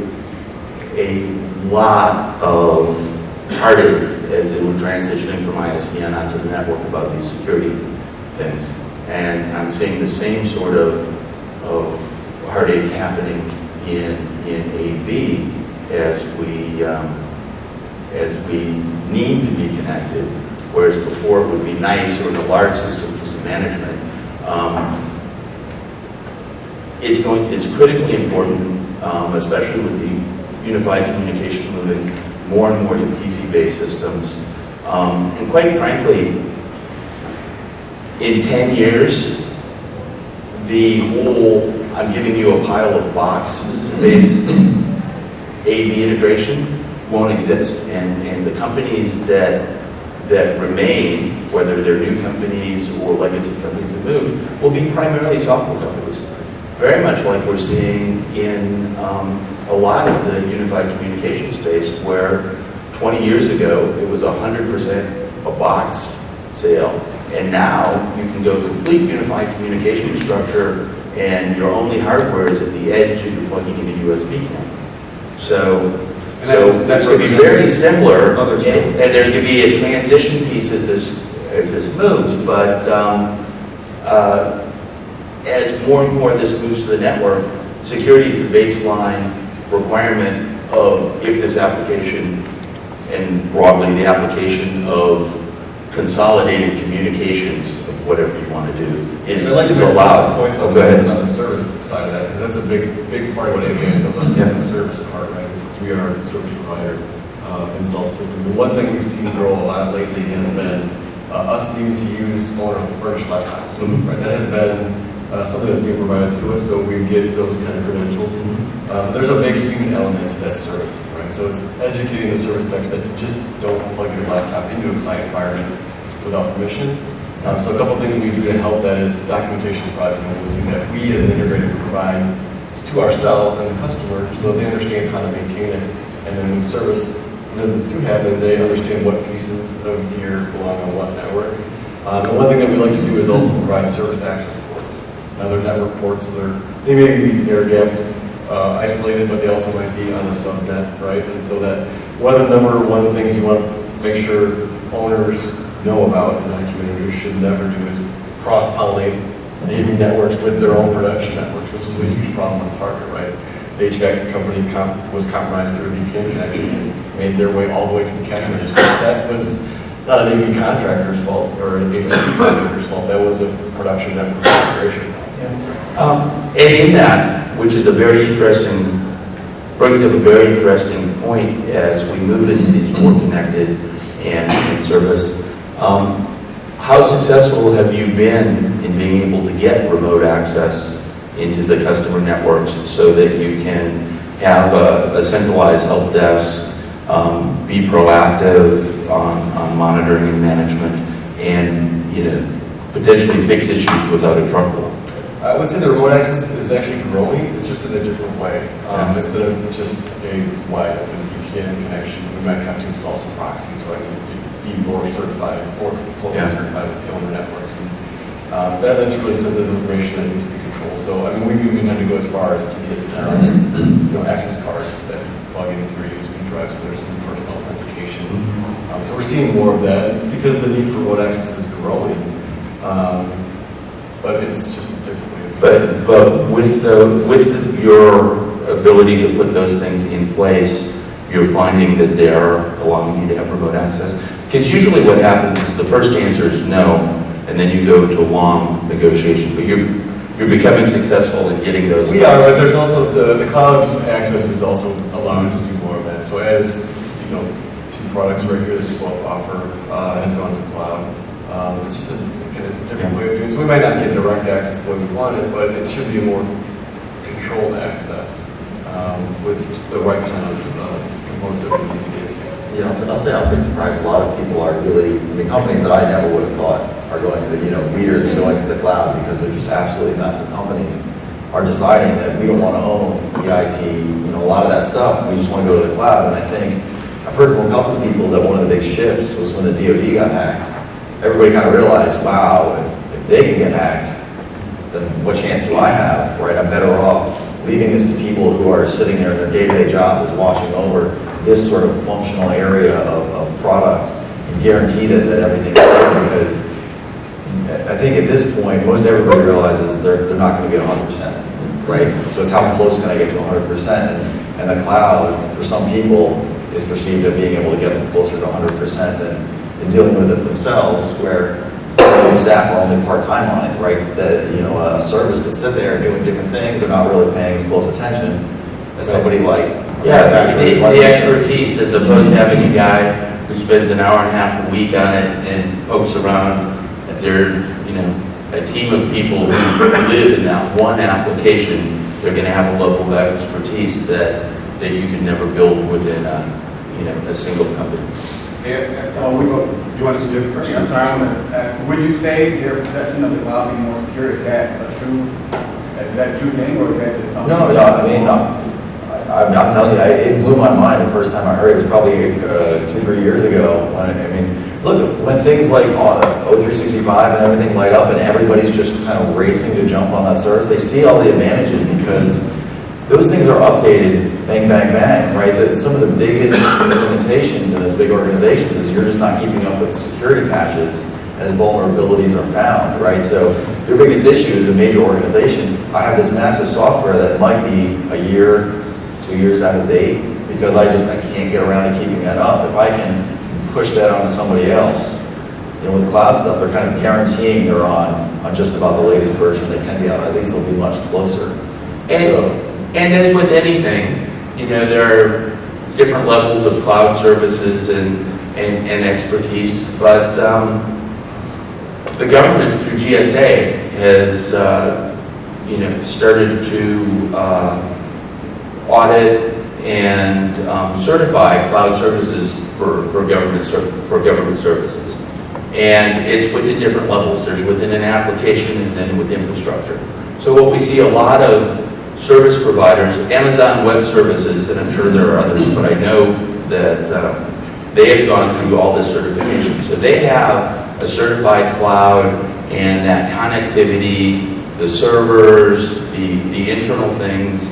a lot of heartache as they were transitioning from ISDN onto the network about these security things. And I'm seeing the same sort of heartache happening in AV as we need to be connected, whereas before it would be nice, or in a large system for some management. It's critically important, especially with the unified communication moving more and more to PC-based systems. And quite frankly, in 10 years, the whole, I'm giving you a pile of boxes-based AV integration won't exist. And the companies that remain, whether they're new companies or legacy companies that move, will be primarily software companies. Very much like we're seeing in a lot of the unified communication space, where 20 years ago it was 100% a box sale, and now you can go complete unified communication structure, and your only hardware is at the edge if you're plugging in a USB cable. So that's going to be very similar, and there's going to be a transition piece as this moves, but as more and more this moves to the network, security is a baseline requirement of if this application, and broadly the application of consolidated communications of whatever you want to do is allowed. Points go ahead. On the service side of that, because that's a big part of what AV is on the service part, right? Because we are a service provider, install systems. And one thing we've seen grow a lot lately has been us needing to use owner-furnished laptops. Right? That has been something that's being provided to us, so we get those kind of credentials. There's a big human element to that service, right? So it's educating the service techs that you just don't plug your laptop into a client environment without permission. So a couple things we do to help that is documentation providing that we as an integrator provide to ourselves and the customer so that they understand how to maintain it. And then when service visits do happen, they understand what pieces of gear belong on what network. And one thing that we like to do is also provide service access ports. Now they're network ports, they may be air-gapped, isolated, but they also might be on the subnet, right? And so that one of the things you want to make sure owners know about and IT managers should never do is cross-pollinate AV networks with their own production networks. This was a huge problem with Target, right? The HVAC company was compromised through a VPN connection and made their way all the way to the cash register. That was not an AV contractor's fault or an AV contractor's fault. That was a production network configuration. And in that, which is brings up a very interesting point as we move into these more connected and service. How successful have you been in being able to get remote access into the customer networks so that you can have a centralized help desk, be proactive on monitoring and management, and potentially fix issues without a truck roll? I would say the remote access is actually growing. It's just in a different way. Instead of just a wide open VPN connection, we might have to install some proxies, right, to be more certified or closely certified with the owner networks. And that's really sensitive information that needs to be controlled. So I mean, we even had to go as far as to get access cards that plug in through USB drives, so there's some personal authentication. So we're seeing more of that because the need for remote access is growing. But it's just a different way. But with your ability to put those things in place, you're finding that they are allowing you to have remote access? Because usually what happens is the first answer is no, and then you go to long negotiation. But you're becoming successful in getting those. We are, but there's also the cloud access is also allowing us to do more of that. So as two products right here that we both offer has gone to cloud. It's just it's a different way of doing it. So we might not get direct access the way we wanted, but it should be a more controlled access with the right kind of components that we need to get to. Yeah, I'll say I'm pretty surprised. A lot of people are really, the companies that I never would have thought are going to the, leaders and going to the cloud because they're just absolutely massive companies, are deciding that we don't want to own the IT, a lot of that stuff. We just want to go to the cloud. And I think I've heard from a couple of people that one of the big shifts was when the DoD got hacked. Everybody kind of realized, wow, if they can get hacked, then what chance do I have, right? I'm better off leaving this to people who are sitting there in their day-to-day job is watching over this sort of functional area of product and guarantee that everything's there, because I think at this point, most everybody realizes they're not going to get 100%, right? So it's how close can I get to 100%? And the cloud, for some people, is perceived as being able to get them closer to 100% than dealing with it themselves, where the staff are only part-time on it, right? That, a service could sit there doing different things, they're not really paying as close attention as somebody like the expertise, as opposed to having a guy who spends an hour and a half a week on it and pokes around. There's, a team of people who live in that one application. They're going to have a level of expertise that you can never build within a single company. You want to give first? I'm sorry, I want to ask, would you say their perception of the cloud being more secure, is that a true thing, or is that just something? No, I mean, I'm not telling you, it blew my mind the first time I heard it. It was probably 2-3 years ago. Look, when things like O365 and everything light up and everybody's just kind of racing to jump on that service, they see all the advantages because those things are updated, bang, bang, bang, right? That some of the biggest limitations in those big organizations is you're just not keeping up with security patches as vulnerabilities are found, right? So your biggest issue is a major organization. I have this massive software that might be a year, 2 years out of date because I can't get around to keeping that up. If I can push that onto somebody else, with cloud stuff, they're kind of guaranteeing they're on just about the latest version they can be on. At least they'll be much closer. And as with anything, there are different levels of cloud services and expertise, but the government through GSA has started to audit and certify cloud services for government services. And it's within different levels. There's within an application and then with infrastructure. So what we see a lot of service providers, Amazon Web Services, and I'm sure there are others, but I know that they have gone through all this certification. So they have a certified cloud and that connectivity, the servers, the internal things,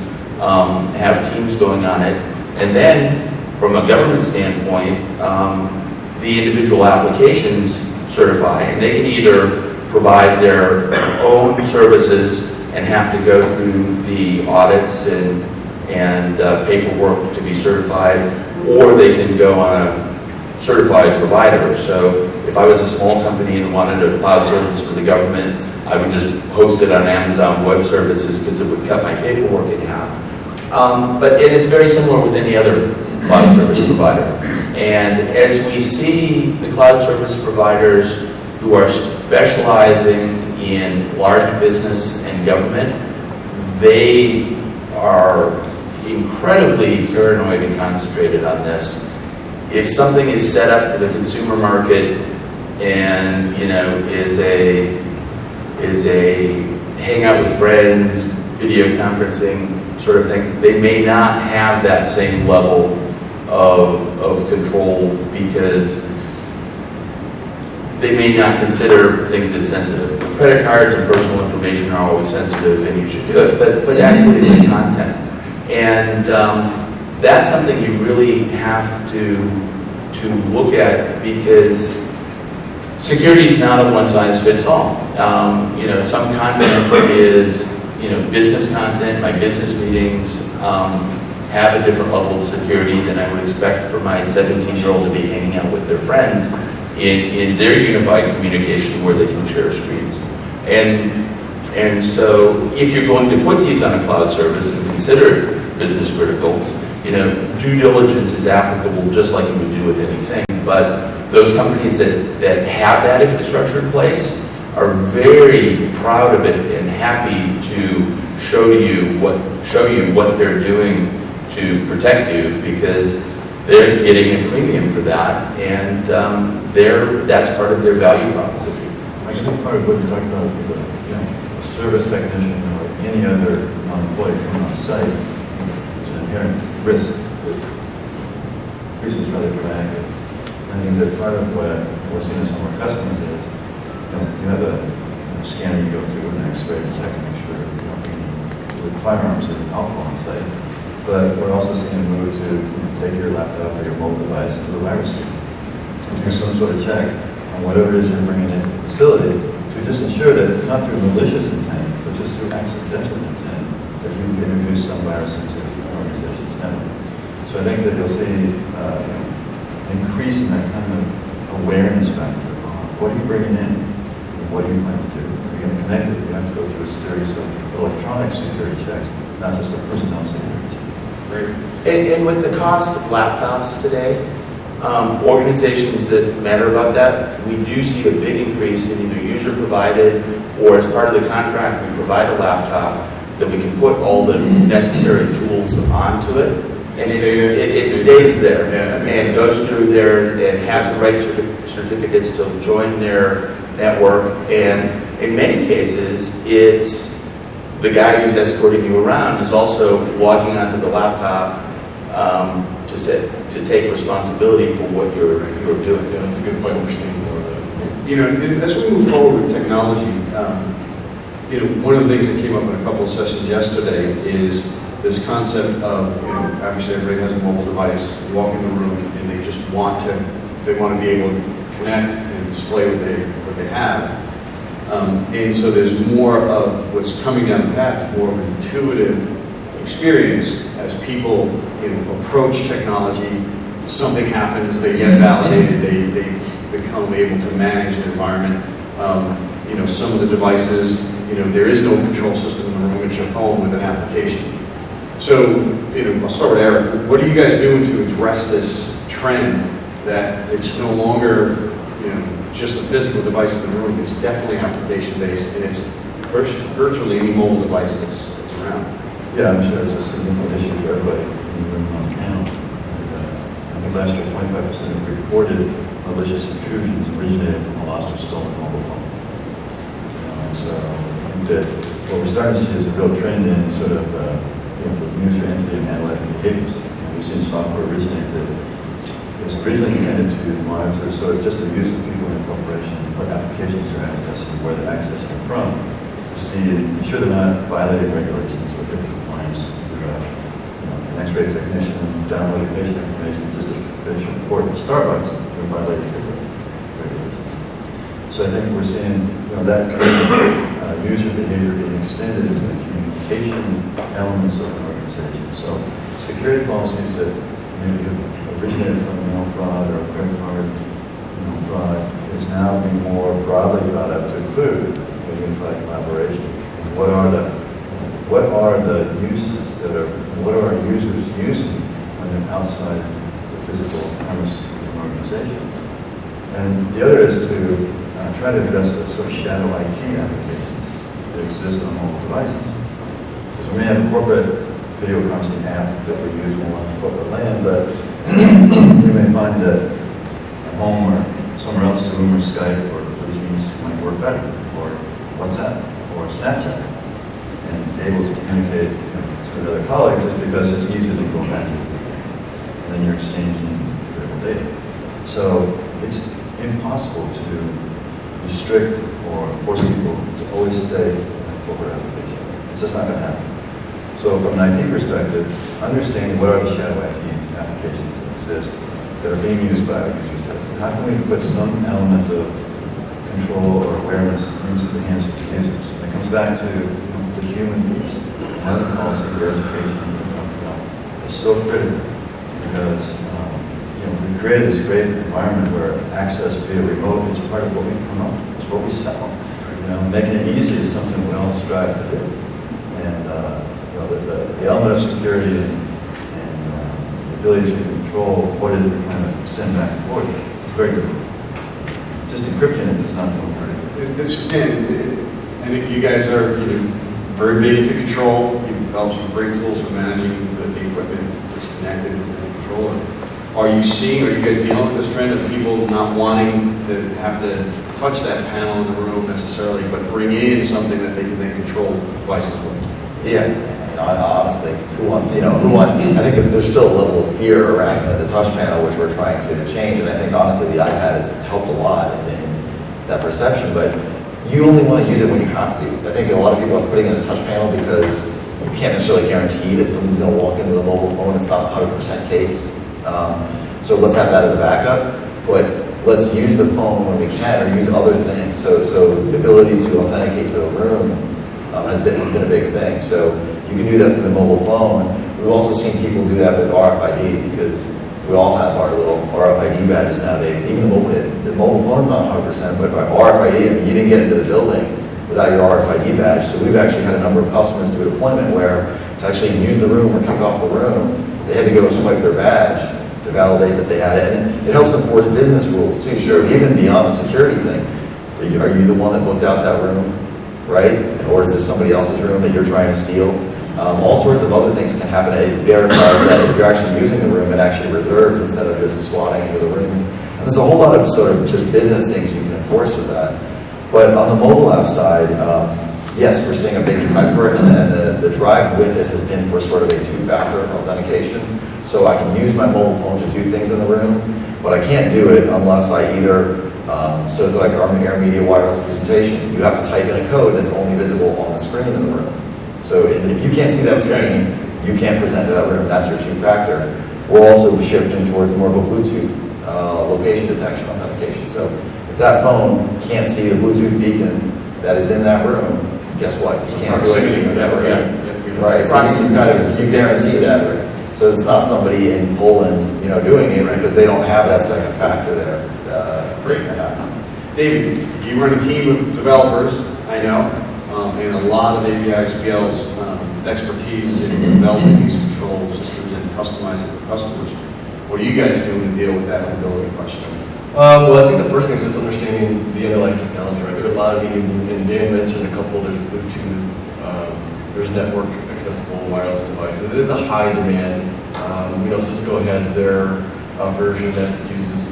have teams going on it. And then from a government standpoint, the individual applications certify, and they can either provide their own services and have to go through the audits and paperwork to be certified, or they can go on a certified provider. So if I was a small company and wanted a cloud service for the government, I would just host it on Amazon Web Services because it would cut my paperwork in half. But it is very similar with any other cloud service provider. And as we see the cloud service providers who are specializing in large business and government, they are incredibly paranoid and concentrated on this. If something is set up for the consumer market and is a hang out with friends, video conferencing sort of thing, they may not have that same level of control because they may not consider things as sensitive. Credit cards and personal information are always sensitive and you should do it, but actually the content. And that's something you really have to look at because security is not a one-size-fits-all. Some content is business content. My business meetings have a different level of security than I would expect for my 17-year-old to be hanging out with their friends in their unified communication where they can share screens. And so if you're going to put these on a cloud service and consider it business critical, due diligence is applicable just like you would do with anything. But those companies that have that infrastructure in place are very proud of it and happy to show you what they're doing to protect you because they're getting a premium for that, and that's part of their value proposition. I think part of what you're talking about with a service technician or any other non-employee coming on site is an inherent risk. Risk is rather dramatic. I think that part of what we're seeing in some of our customers is you have a scanner you go through with an X-ray to check and make sure with firearms and alcohol on site. But we're also seeing a move to take your laptop or your mobile device and do a virus scan. So do some sort of check on whatever it is you're bringing into the facility to just ensure that not through malicious intent, but just through accidental intent, that you've introduced some virus into the organization's network. So I think that you'll see increase in that kind of awareness factor. What are you bringing in? And what do you plan to do? If you're going to connect it, you have to go through a series of electronic security checks, not just a personnel security check. And with the cost of laptops today, organizations that matter about that, we do see a big increase in either user provided or as part of the contract, we provide a laptop that we can put all the necessary tools onto it. And it stays there and goes through there and has the right certificates to join their network. And in many cases, it's the guy who's escorting you around is also logging onto the laptop to take responsibility for what you're doing. Yeah, that's a good point. We're seeing more of those. As we move forward with technology, one of the things that came up in a couple of sessions yesterday is this concept of, obviously everybody has a mobile device, you walk in the room and they just want to be able to connect and display what they have. And so there's more of what's coming down the path, more of an intuitive experience as people approach technology. Something happens, they get validated, they become able to manage the environment. Some of the devices, there is no control system in the room, it's your phone with an application. So, I'll start with Eric. What are you guys doing to address this trend that it's no longer, just a physical device in the room? It's definitely application-based, and it's virtually any mobile device that's around. Yeah, I'm sure it's a significant issue for everybody in the room on the panel. And, I think last year 25% of reported malicious intrusions originated from a lost or stolen mobile phone. And so I think that what we're starting to see is a real trend in sort of the user entity and analytic behaviors. We've seen software originate that was originally intended to monitor sort of just the use of people in a corporation, what applications are accessing, where they're accessing it from, to see, ensure they're not violating regulations or different compliance with an X-ray technician downloading patient information just to finish a report to Starbucks, they're violating regulations. So I think we're seeing that kind of user behavior being extended into the communication elements of an organization. So security policies that maybe have originated from mail fraud or credit card fraud is now being more broadly thought of to include unified collaboration. And what are the uses that are, what are our users using when they're outside the physical premise of an organization? And the other is to try to address the sort of shadow IT applications that exist on mobile devices. Because we may have a corporate video conferencing app that we use more on corporate land, but we may find that at home or somewhere else, Zoom or Skype or Teams might work better, or WhatsApp or Snapchat, and be able to communicate to another colleague just because it's easier than going back to it. And then you're exchanging critical data. So it's impossible to restrict or force people to always stay in a corporate application. It's just not going to happen. So from an IT perspective, understanding what are the shadow IT applications that exist that are being used by our users today. How can we put some element of control or awareness into the hands of the users? And it comes back to the human piece. Another policy for education is so critical because we created this great environment where access via remote is part of what we promote. It's what we sell. Making it easy is something we all strive to do. And the element of security and the ability to control what it is we're trying to send back and forth is very difficult. Just encrypting it is not doing very good. I think you guys are very big into control. You've developed some great tools for managing the equipment that's connected with the controller. Are you guys dealing with this trend of people not wanting to have to touch that panel in the room necessarily, but bring in something that they can then control devices with? Yeah, honestly, I think that there's still a level of fear around the touch panel, which we're trying to change, and I think honestly the iPad has helped a lot in that perception, but you only want to use it when you have to. I think a lot of people are putting in a touch panel because you can't necessarily guarantee that someone's going to walk into the mobile phone. It's not 100% case. So let's have that as a backup, but let's use the phone when we can, or use other things. So the ability to authenticate to the room has been a big thing. So you can do that through the mobile phone. We've also seen people do that with RFID because we all have our little RFID badges nowadays. Even the mobile phone's not 100%, but by RFID, you didn't get into the building without your RFID badge. So we've actually had a number of customers do a deployment where to actually use the room or kick off the room, they had to go swipe their badge to validate that they had it. And it helps enforce business rules too. Sure, even beyond the security thing. So are you the one that booked out that room, right? Or is this somebody else's room that you're trying to steal? All sorts of other things can happen. It verifies that if you're actually using the room, it actually reserves instead of just swatting into the room. And there's a whole lot of sort of just business things you can enforce with that. But on the mobile app side, yes, we're seeing a big drive for it, and the drive with it has been for sort of a two-factor authentication. So I can use my mobile phone to do things in the room, but I can't do it unless I either, so like our Air Media wireless presentation, you have to type in a code that's only visible on the screen in the room. So if you can't see that screen, you can't present to that room. That's your two-factor. We're also shifting towards more of a Bluetooth location detection authentication. So if that phone can't see the Bluetooth beacon that is in that room, guess what? You can't do anything with that room. Right. So you guarantee that. Right? So it's not somebody in Poland, doing it because they don't have that second factor there. Great. David, you run a team of developers, I know, and a lot of AVI-SPL's expertise is in developing these control systems and customizing for customers. What are you guys doing to deal with that mobility question? Well, I think the first thing is just understanding the underlying technology, right? There are a lot of mediums, and Dan mentioned a couple. There's Bluetooth, there's network accessible wireless devices. It is a high demand. Cisco has their version that uses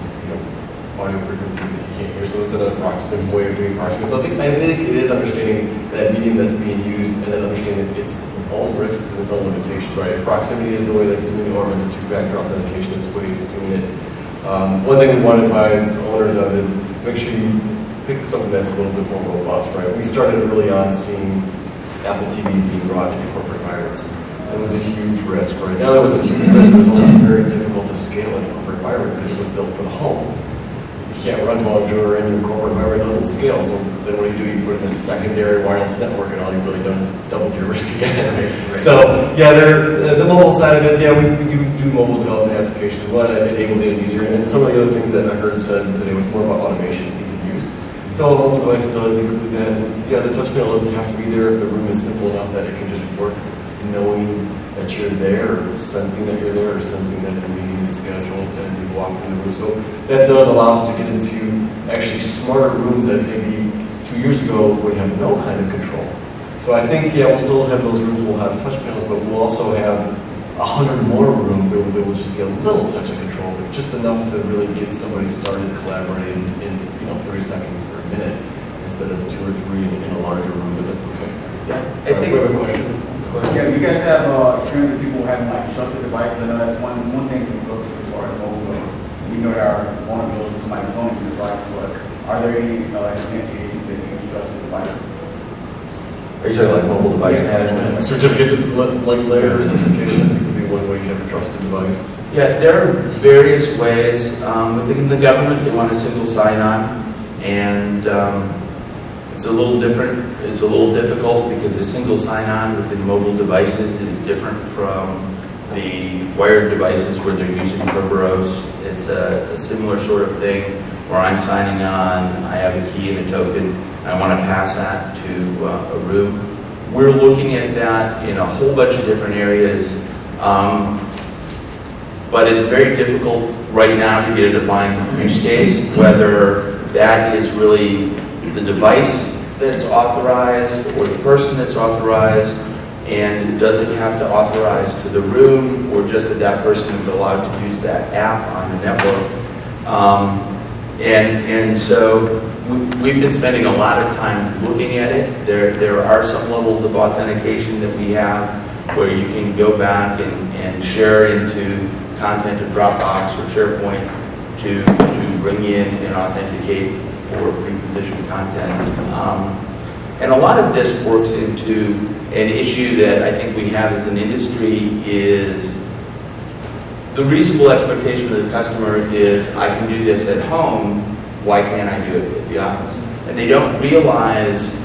audio frequencies that you can't hear, so it's an approximate way of doing proximity. So I think it is understanding that medium that's being used and then understanding its own risks and its own limitations, right? Proximity is the way that's doing it, or it's a two-factor authentication, that's the way it's doing it. One thing we want to advise owners of is make sure you pick something that's a little bit more robust, right? We started early on seeing Apple TVs being brought into corporate environments. It was a huge risk, right? Now it was a huge risk, but it was also very difficult to scale in a corporate environment because it was built for the home. You can't run modular in your corporate environment, it doesn't scale. So then what do? You put in a secondary wireless network, and all you've really done is doubled your risk again. Right? So yeah, the mobile side of it, yeah, we do mobile development applications. We want to enable the end user, and some of the other things that I heard said today was more about automation, ease of use. So a mobile device does include that. Yeah, the touch panel doesn't have to be there if the room is simple enough that it can just work, knowing that you're there, or sensing that you're there, or sensing that the meeting is scheduled, and you walk in the room. So that does allow us to get into actually smarter rooms that maybe 2 years ago would have no kind of control. So I think, yeah, we'll still have those rooms, we'll have touch panels, but we'll also have 100 more rooms that will just be a little touch of control, but just enough to really get somebody started collaborating in 30 seconds or a minute instead of 2 or 3 in a larger room, but that's okay. Yeah, I think. We have a question. Yeah, you guys have experience with people having like trusted devices. I know that's one thing we look as far as mobile goes. We know there are vulnerabilities to somebody's phone device, but are there any instantiations that use trusted devices? Are you talking like mobile device management? Certificate like layer certification could be one way you have a trusted device. Yeah, there are various ways. Within the government, they want a single sign-on, and it's a little different. It's a little difficult because a single sign-on within mobile devices is different from the wired devices where they're using Kerberos. It's a similar sort of thing where I'm signing on, I have a key and a token, and I want to pass that to a room. We're looking at that in a whole bunch of different areas, but it's very difficult right now to get a defined use case, whether that is really the device that's authorized or the person that's authorized, and does it have to authorize to the room, or just that person is allowed to use that app on the network. And so we've been spending a lot of time looking at it. There are some levels of authentication that we have where you can go back and share into content of Dropbox or SharePoint to bring in and authenticate for pre-positioned content. And a lot of this works into an issue that I think we have as an industry is the reasonable expectation of the customer is, I can do this at home, why can't I do it at the office? And they don't realize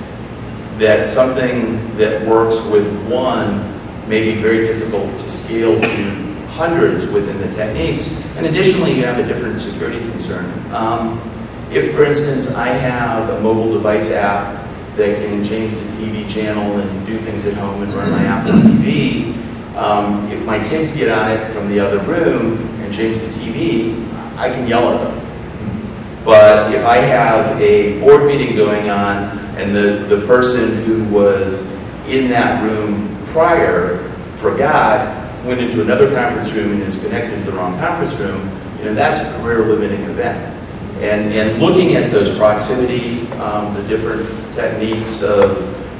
that something that works with one may be very difficult to scale to hundreds within the techniques. And additionally, you have a different security concern. If, for instance, I have a mobile device app that can change the TV channel and do things at home and run my Apple TV, if my kids get on it from the other room and change the TV, I can yell at them. But if I have a board meeting going on and the person who was in that room prior forgot, went into another conference room and is connected to the wrong conference room, that's a career-limiting event. And looking at those proximity, the different techniques of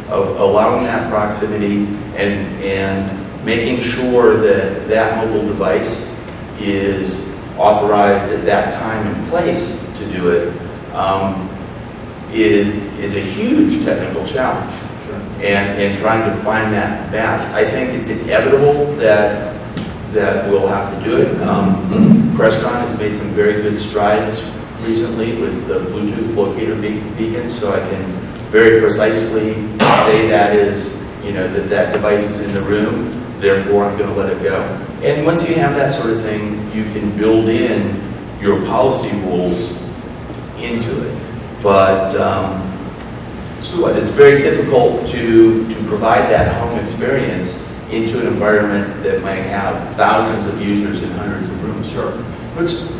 allowing that proximity and making sure that that mobile device is authorized at that time and place to do it is a huge technical challenge. Sure. And trying to find that match. I think it's inevitable that we'll have to do it. Crestron has made some very good strides recently with the Bluetooth locator beacon, so I can very precisely say that is, that device is in the room, therefore I'm going to let it go. And once you have that sort of thing, you can build in your policy rules into it. But it's very difficult to provide that home experience into an environment that might have thousands of users in hundreds of rooms. Sure.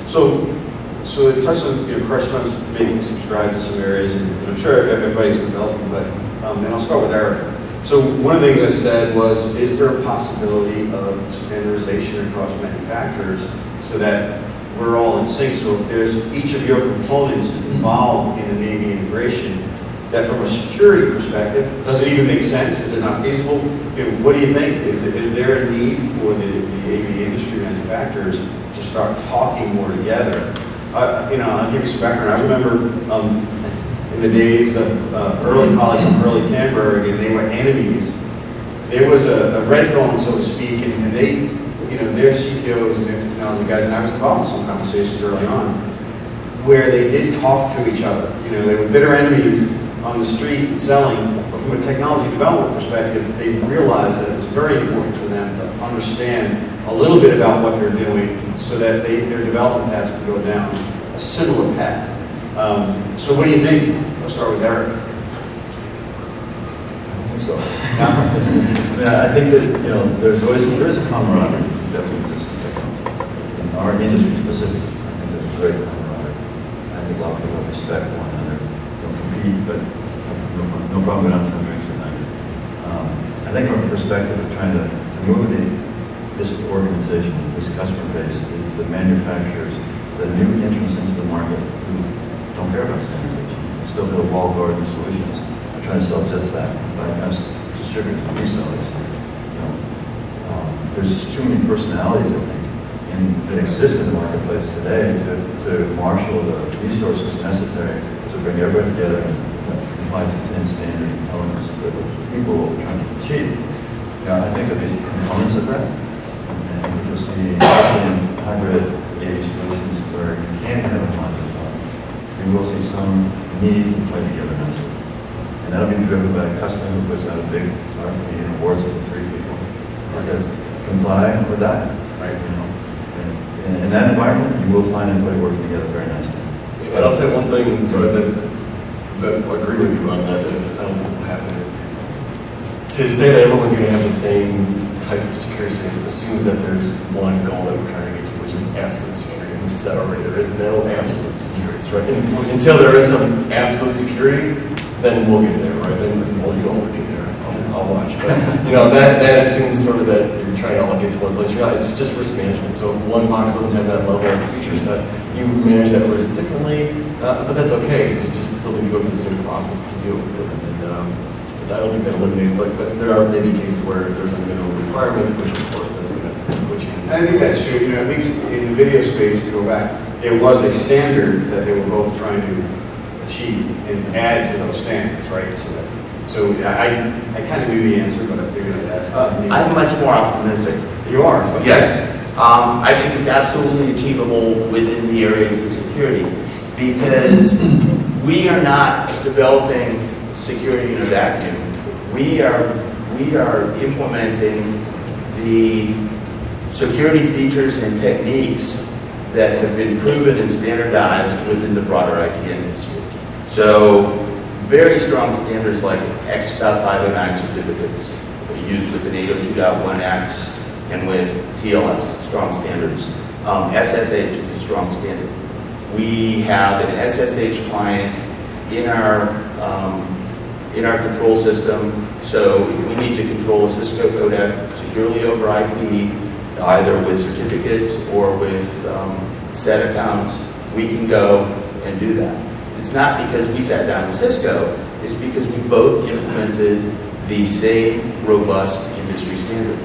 So So it touches on, restaurants being subscribed to some areas, and I'm sure everybody's developing, but, and I'll start with Eric. So one of the things I said was, is there a possibility of standardization across manufacturers so that we're all in sync? So if there's each of your components involved in an AV integration, that from a security perspective, does it even make sense? Is it not feasible? What do you think? Is there a need for the AV industry manufacturers to start talking more together? I'll give you some background. I remember in the days of early colleagues from early Canberg, and they were enemies. There was a red phone, so to speak, and they, their CTOs and their technology guys, and I was involved in some conversations early on, where they did talk to each other. They were bitter enemies on the street selling, but from a technology development perspective, they realized that it was very important for them to understand a little bit about what they're doing so that their development paths can go down a similar path. So what do you think? Let's start with Eric. I don't think so. I think that, there is a camaraderie that definitely exists in technology. In our industry specifically, I think there's a great camaraderie. I think a lot of people respect one another. Don't compete, but no problem going out to drinks at night. I think from a perspective of trying to move this organization, this customer base, the manufacturers, the new entrants into the market who don't care about standardization, they still build walled garden solutions. I'm trying to sell just that, bypass distributors and resellers. There's just too many personalities, I think, that exist in the marketplace today to marshal the resources necessary to bring everybody together and comply to 10 standard elements that people are trying to achieve. I think of these components of that, and you'll see, especially in hybrid AV solutions where you can't have a modular product, you will see some need to play together nicely. And that'll be driven by a customer who puts out a big RFP and awards it to 3 people. It says, comply or die. Right. And in that environment, you will find everybody working together very nicely. But I'll say one thing, that I agree with you on that, and I don't think will happen is to say that everyone's going to have the same type of security settings assumes that there's one goal that we're trying to get to, which is absolute security. We said already, there is no absolute security, right? And until there is some absolute security, then we'll get there, right? Then you all will get there. I'll watch. But that assumes sort of that you're trying to all get to one place. It's just risk management. So if one box doesn't have that level of feature set, you manage that risk differently. But that's okay because you just still need to go through the same process to deal with it. And I don't think that eliminates but there are maybe cases where there's a minimum requirement, which of course that's going to put you in. I think that's true. At least in the video space, to go back, there was a standard that they were both trying to achieve and add to those standards, right? So I kind of knew the answer, but I figured I'd ask. I'm much more optimistic. You are? Okay. Yes. I think it's absolutely achievable within the areas of security because we are not developing security in a vacuum. We are implementing the security features and techniques that have been proven and standardized within the broader IT industry. So very strong standards like X.509 certificates used with an 802.1x and with TLS, strong standards. SSH is a strong standard. We have an SSH client in our control system, so if we need to control a Cisco codec securely over IP, either with certificates or with set accounts, we can go and do that. It's not because we sat down with Cisco, it's because we both implemented the same robust industry standard.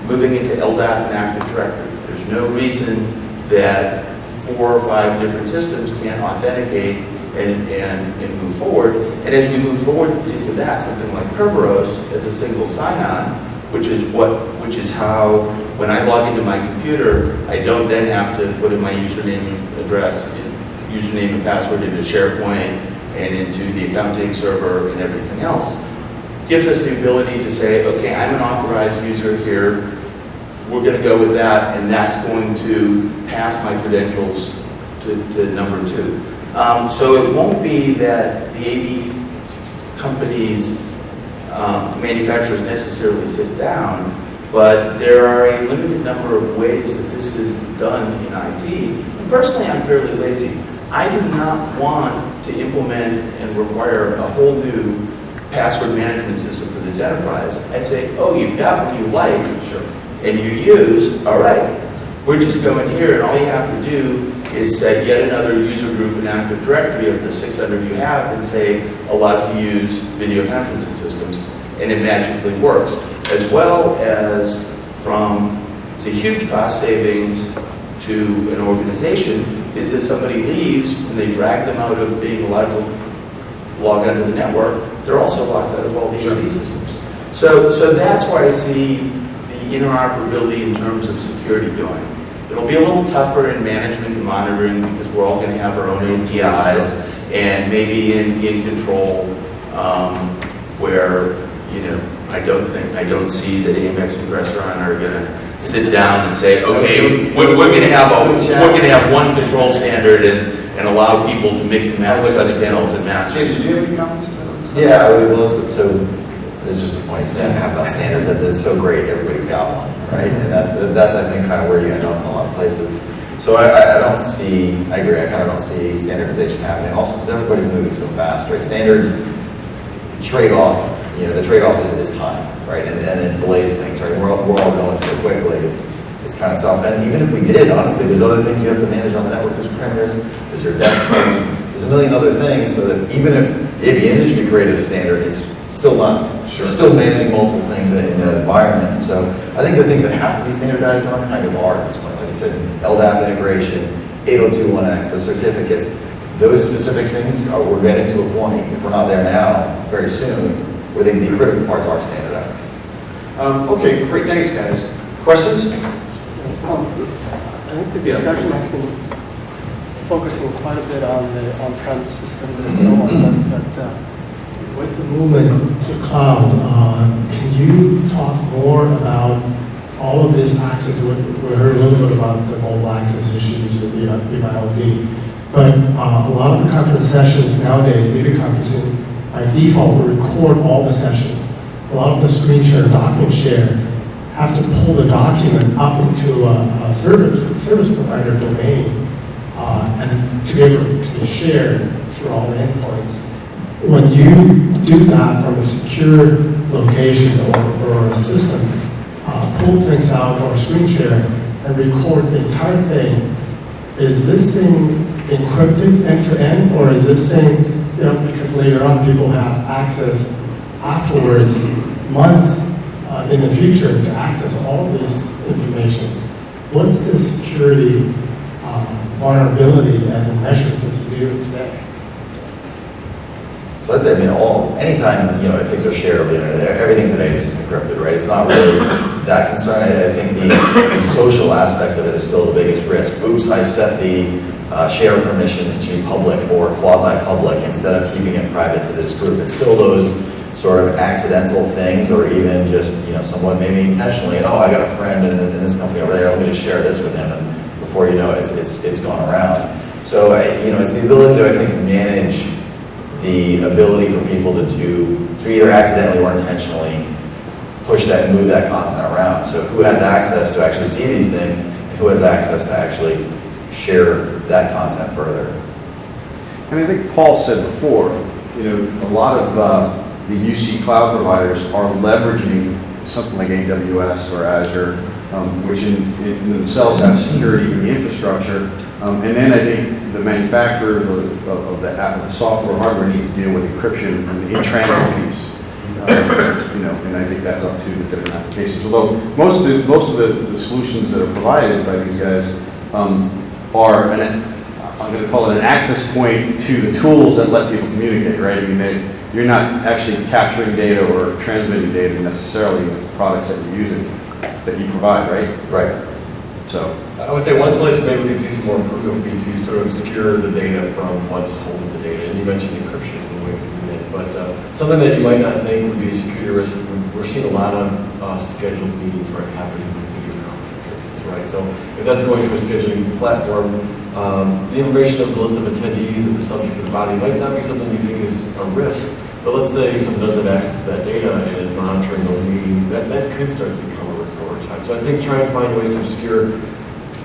Moving into LDAP and Active Directory, there's no reason that 4 or 5 different systems can't authenticate and move forward. And as we move forward into that, something like Kerberos as a single sign-on, which is how when I log into my computer, I don't then have to put in my username and password into SharePoint and into the accounting server and everything else. Gives us the ability to say, okay, I'm an authorized user here. We're going to go with that, and that's going to pass my credentials to number 2. So it won't be that the AV companies, manufacturers necessarily sit down but there are a limited number of ways that this is done in IT. And personally, I'm fairly lazy. I do not want to implement and require a whole new password management system for this enterprise. I say, oh, you've got what you like, Sure. and you use, all right. We're just going here, and all you have to do is set yet another user group and Active Directory of the 600 you have and say, allowed to use video conferencing systems, and it magically works. As well as it's a huge cost savings to an organization, is that somebody leaves, and they drag them out of being allowed to log onto the network, they're also locked out of all the AV systems. So that's where I see the interoperability in terms of security going. It'll be a little tougher in management and monitoring because we're all going to have our own APIs and maybe in control where, I don't see that Amex and Restaurant are going to sit down and say, okay, we're going to have one control standard and allow people to mix and match touch panels and masters. Jason, do you have any comments? Yeah, so there's just a point saying about standards that it's so great everybody's got one, right? And that's I think kind of where you end up in a lot of places. So I agree, I kind of don't see standardization happening. Also because everybody's moving so fast, right? Standards trade-off, the trade-off is time, right? And it delays things, right? We're all going so quickly, it's kind of tough. And even if we did, honestly, there's other things you have to manage on the network. There's printers, there's your desk phones, there's a million other things, so that even if the industry created a standard, it's still not. Sure. You're still managing multiple things in that environment. So I think the things that have to be standardized on kind of are at this point. Like I said, LDAP integration, 802.1x, the certificates, those specific things, we're getting to a point, if we're not there now, very soon, where the critical parts are standardized. Okay, great. Thanks, guys. Questions? I think the discussion has been focusing quite a bit on the on-premise systems and so on, but with the movement to cloud, can you talk more about all of this access? We heard a little bit about the mobile access issues with BYOD, but a lot of the conference sessions nowadays, video conferencing, by default, we record all the sessions. A lot of the screen share, document share, have to pull the document up into a service provider domain and to be able to be shared through all the endpoints. When you do that from a secure location or a system, pull things out or screen share and record the entire thing, is this thing encrypted end to end, or is this thing, because later on people have access afterwards, months in the future, to access all of this information? What's the security vulnerability and measures that you do today? So I'd say, anytime, things are shared over the internet, everything today is encrypted, right? It's not really that concerning. I think the social aspect of it is still the biggest risk. Oops, I set the share permissions to public or quasi-public instead of keeping it private to this group. It's still those sort of accidental things, or even just, someone maybe intentionally, I got a friend in this company over there, let me just share this with him, and before you know it, it's gone around. So, it's the ability to, I think, manage the ability for people to either accidentally or intentionally push that and move that content around. So who has access to actually see these things, and who has access to actually share that content further? And I think Paul said before, a lot of the UC cloud providers are leveraging something like AWS or Azure, which in themselves have security in the infrastructure. And then I think the manufacturer of the software or hardware needs to deal with encryption and the in-transit piece. And I think that's up to the different applications. Although most of the solutions that are provided by these guys are I'm going to call it an access point to the tools that let people communicate, right? You're not actually capturing data or transmitting data necessarily with the products that you're using, that you provide, right? Right. So I would say one place maybe we could see some more improvement would be to sort of secure the data from what's holding the data. And you mentioned encryption as one way of doing it, but something that you might not think would be a security risk. We're seeing a lot of scheduled meetings right happening with video conferences, right? So if that's going to a scheduling platform, the information of the list of attendees and the subject of the body might not be something you think is a risk. But let's say someone does have access to that data and is monitoring those meetings, that could start to become a risk. performance over time. So I think trying to find ways to obscure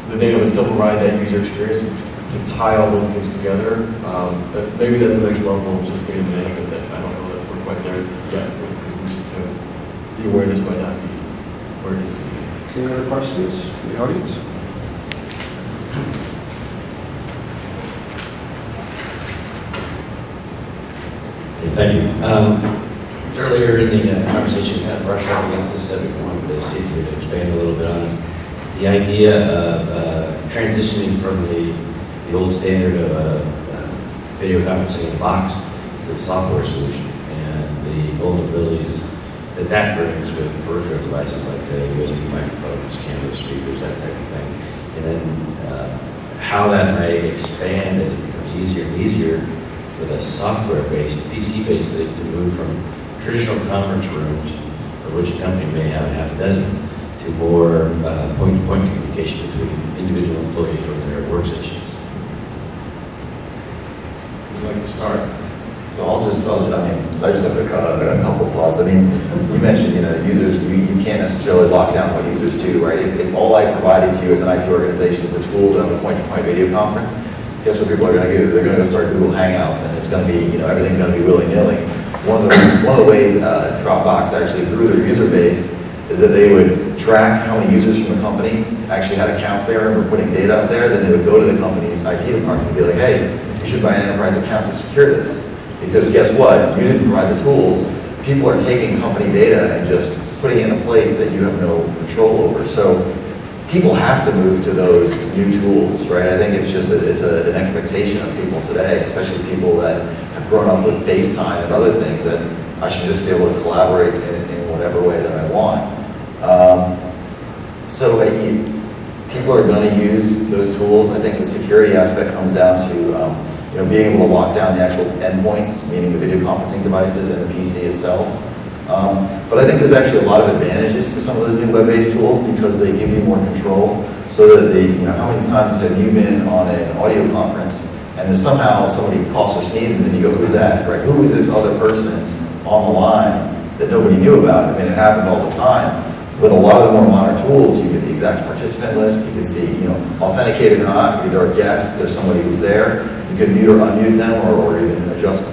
the data but still provide that user experience to tie all those things together. But maybe that's the next level of just data management that I don't know that we're quite there yet. We just the awareness might not be where it needs to be. Any other questions from the audience? Thank you. Earlier in the conversation, kind of brushed up against this subject. I wanted to see if you could expand a little bit on the idea of transitioning from the old standard of video conferencing in a box to the software solution and the vulnerabilities that that brings with peripheral devices like USB microphones, cameras, speakers, that type of thing. And then how that may expand as it becomes easier and easier with a software-based, PC-based thing to move from traditional conference rooms, of which a company may have a half a dozen, to more point-to-point communication between individual employees from their workstations. Would you like to start? So I just have a couple thoughts. I mean, you mentioned, users, you can't necessarily lock down what users do, right? If all I provided to you as an IT organization is the tool to have a point-to-point video conference, guess what people are going to do? They're going to go start Google Hangouts, and it's going to be, everything's going to be willy-nilly. One of the ways Dropbox actually grew their user base is that they would track how many users from the company actually had accounts there and were putting data up there. Then they would go to the company's IT department and be like, hey, you should buy an enterprise account to secure this. Because guess what? You didn't provide the tools. People are taking company data and just putting it in a place that you have no control over. So people have to move to those new tools, right? I think it's just an expectation of people today, especially people that have grown up with FaceTime and other things, that I should just be able to collaborate in whatever way that I want. People are going to use those tools. I think the security aspect comes down to being able to lock down the actual endpoints, meaning the video conferencing devices and the PC itself. But I think there's actually a lot of advantages to some of those new web-based tools because they give you more control. So that how many times have you been on an audio conference and there's somehow somebody coughs or sneezes and you go, who's that? Right? Who is this other person on the line that nobody knew about? I mean, it happened all the time. With a lot of the more modern tools, you get the exact participant list. You can see, authenticated or not. Either a guest, there's somebody who's there. You can mute or unmute them, or even adjust,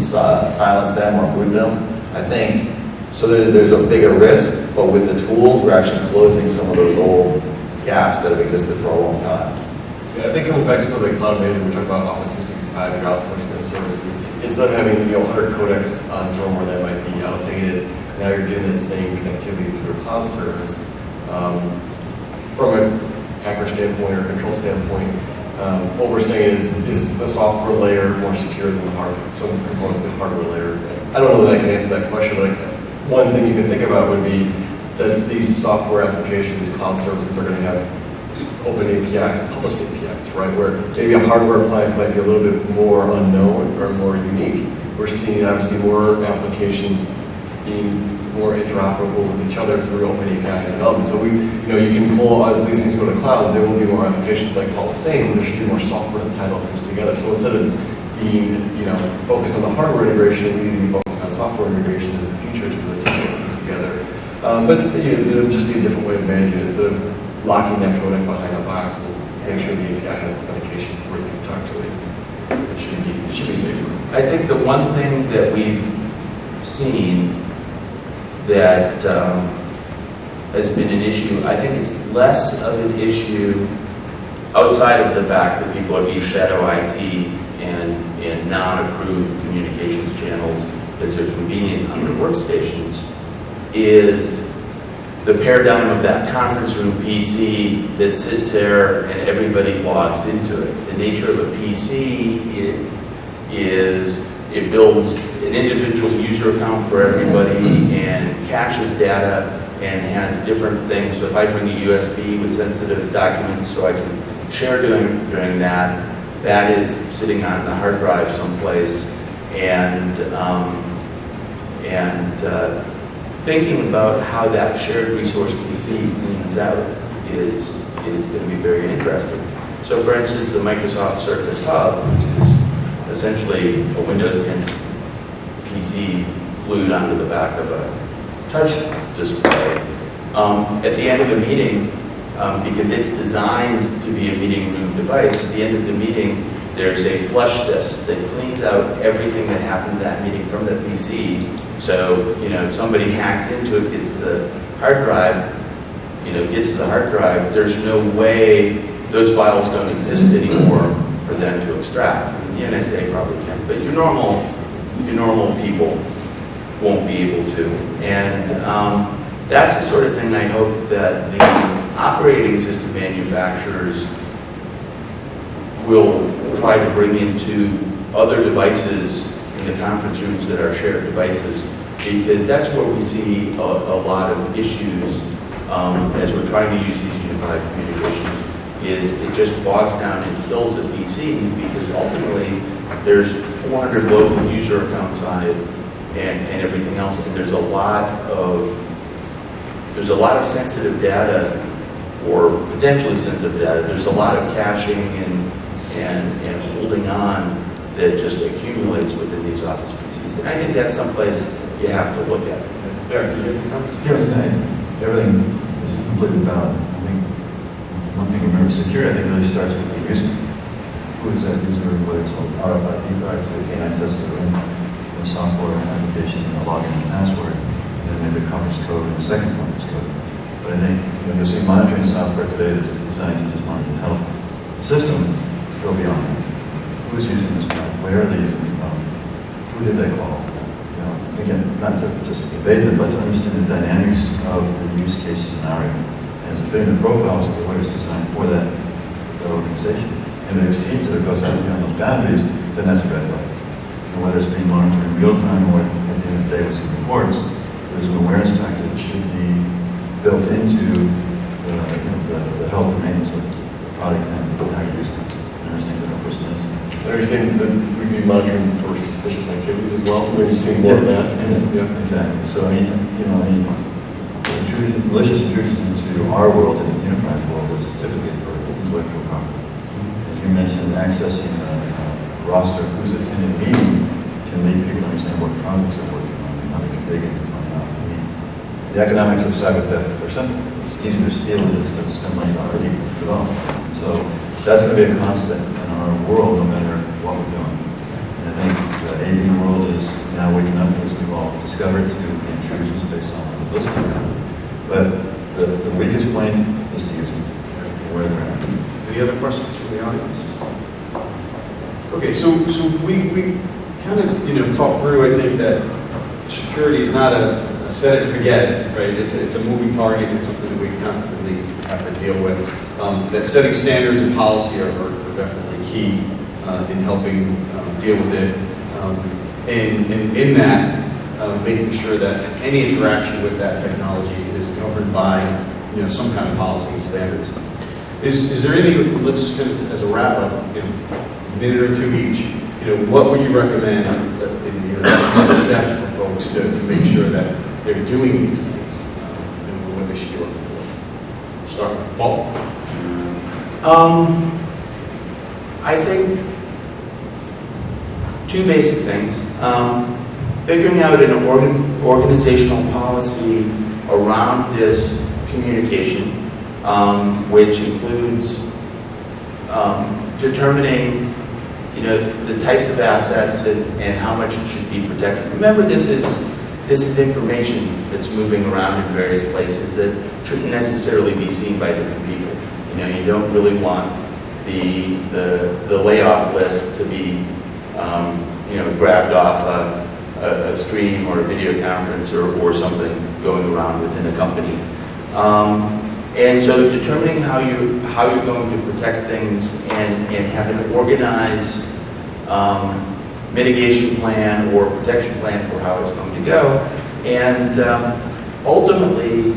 silence them or boot them. I think so. There's a bigger risk, but with the tools, we're actually closing some of those old gaps that have existed for a long time. Yeah, I think coming back to something like cloud native, we're talking about Office 365, you're outsourcing those services. Instead of having 100 codecs on firmware that might be outdated, now you're getting that same connectivity through a cloud service. From a hacker standpoint or control standpoint, what we're saying is the software layer more secure than the hardware, some components of the hardware layer. I don't know that I can answer that question. Like, one thing you can think about would be that these software applications, these cloud services are going to have open APIs, published APIs, right? Where maybe a hardware appliance might be a little bit more unknown or more unique. We're seeing obviously more applications being more interoperable with each other through open API development. So you can pull, as these things go to cloud, there will be more applications like Paul was saying, there should be more software that tie those things together. So instead of being, focused on the hardware integration, we need to be focused on software integration as the future to really tie those things together. But it'll just be a different way of managing it. Instead of locking that codec behind a box, we'll make sure the API has authentication before you can talk to it. It should be safer. I think the one thing that we've seen that has been an issue, I think it's less of an issue outside of the fact that people are being shadow IT and non-approved communications channels because they're convenient on their workstations, is the paradigm of that conference room PC that sits there and everybody logs into it. The nature of a PC is it builds an individual user account for everybody and caches data and has different things. So if I bring a USB with sensitive documents so I can share during that, that is sitting on the hard drive someplace. And thinking about how that shared resource PC cleans out is going to be very interesting. So for instance, the Microsoft Surface Hub, which is essentially a Windows 10 PC glued onto the back of a touch display, at the end of a meeting, because it's designed to be a meeting room device, at the end of the meeting, there's a flush disk that cleans out everything that happened in that meeting from the PC. So, if somebody hacks into it, gets the hard drive, gets to the hard drive, there's no way those files don't exist anymore for them to extract. I mean, the NSA probably can, but your normal people won't be able to. And that's the sort of thing I hope that the operating system manufacturers will try to bring into other devices in the conference rooms that are shared devices, because that's where we see a lot of issues as we're trying to use these unified communications, is it just bogs down and kills the PC, because ultimately there's 400 local user accounts on it and everything else, and there's a lot of sensitive data, or potentially sensitive data. There's a lot of caching and holding on that just accumulates within these Office PCs. And I think that's someplace you have to look at. Derek, do you have a comment? Yes, everything is completely valid. I think one thing to remember, security, I think, really starts with the user. Who is that user? Whether it's RFID card, so they gain access to the software and application, and a login and password, and then maybe a conference code and a second conference code. But I think you'll see monitoring software today that's designed to just monitor the health system go beyond that. Who's using this product? Where are they using it from? Who did they call? Again, not to just debate them, but to understand the dynamics of the use case scenario. As it fitting the profiles of what is designed for that organization. And if it exceeds it or goes out beyond those boundaries, then that's a red flag. And whether it's being monitored in real time or at the end of the day with some reports, there's an awareness factor that should be built into the health and maintenance of the product and how you use it. Understand that person is. Are you saying that we'd be monitoring for suspicious activities as well? So you're seeing more of that? Yeah, exactly. So, malicious intrusions into our world and the enterprise world is typically for intellectual property. As you mentioned, accessing a roster of who's attending a meeting can lead people to understand what projects are working on and how they can dig in to find out. The economics of cyber theft are simple. It's easier to steal than it is to spend money on already developed. So that's going to be a constant in our world, no matter what we're doing. And I think the AV world is now waking up, as we've all discovered, to the intrusions based on the listing. But the weakest point is the user, where they're at. Any other questions from the audience? Okay, so we kind of talked through, I think, that security is not a set it and forget it, right? It's a moving target. It's something that we constantly have to deal with. That setting standards and policy are definitely key in helping deal with it. And in that, making sure that any interaction with that technology is governed by some kind of policy and standards. Is there anything, let's kind of, as a wrap up, a minute or two each, what would you recommend in the steps for folks to make sure that they're doing these things and what they should be looking for? Start with Paul. I think two basic things. Figuring out an organizational policy around this communication, which includes determining the types of assets and how much it should be protected. Remember, this is information that's moving around in various places that shouldn't necessarily be seen by different people. You don't really want the layoff list to be grabbed off a stream or a video conference or something going around within a company. And so determining how you're going to protect things and have an organized mitigation plan or protection plan for how it's going to go. And ultimately,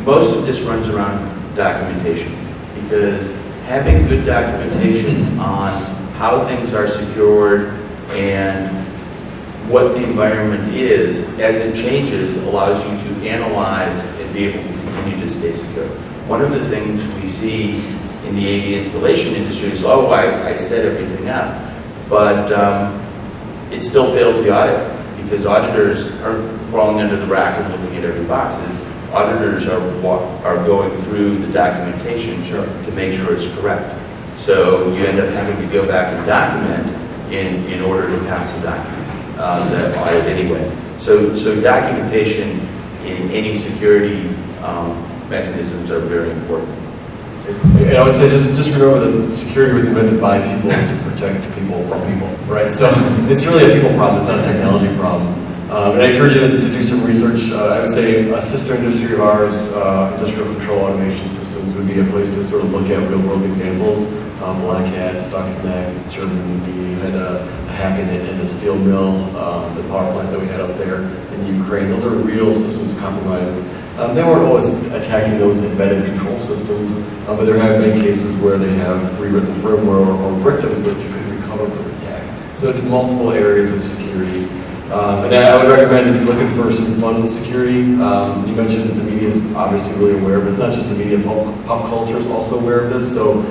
most of this runs around documentation, because having good documentation on how things are secured and what the environment is as it changes allows you to analyze and be able to continue to stay secure. One of the things we see in the AV installation industry is, I set everything up, but it still fails the audit because auditors aren't crawling under the rack and looking at every box. auditors are going through the documentation to make sure it's correct. So you end up having to go back and document in order to pass the document, the audit anyway. So documentation in any security mechanisms are very important. And I would say just remember that security was invented by people to protect people from people, right? So it's really a people problem, it's not a technology problem. And I encourage you to do some research. I would say a sister industry of ours, industrial control automation systems, would be a place to sort of look at real world examples. Black Hat, Stuxnet, Germany, we had a hack in the steel mill, the power plant that we had up there in Ukraine. Those are real systems compromised. They weren't always attacking those embedded control systems, but there have been cases where they have rewritten firmware or victims that you could recover from attack. So it's multiple areas of security. And I would recommend if you're looking for some fun security, you mentioned the media is obviously really aware, but it's not just the media, pop culture is also aware of this. So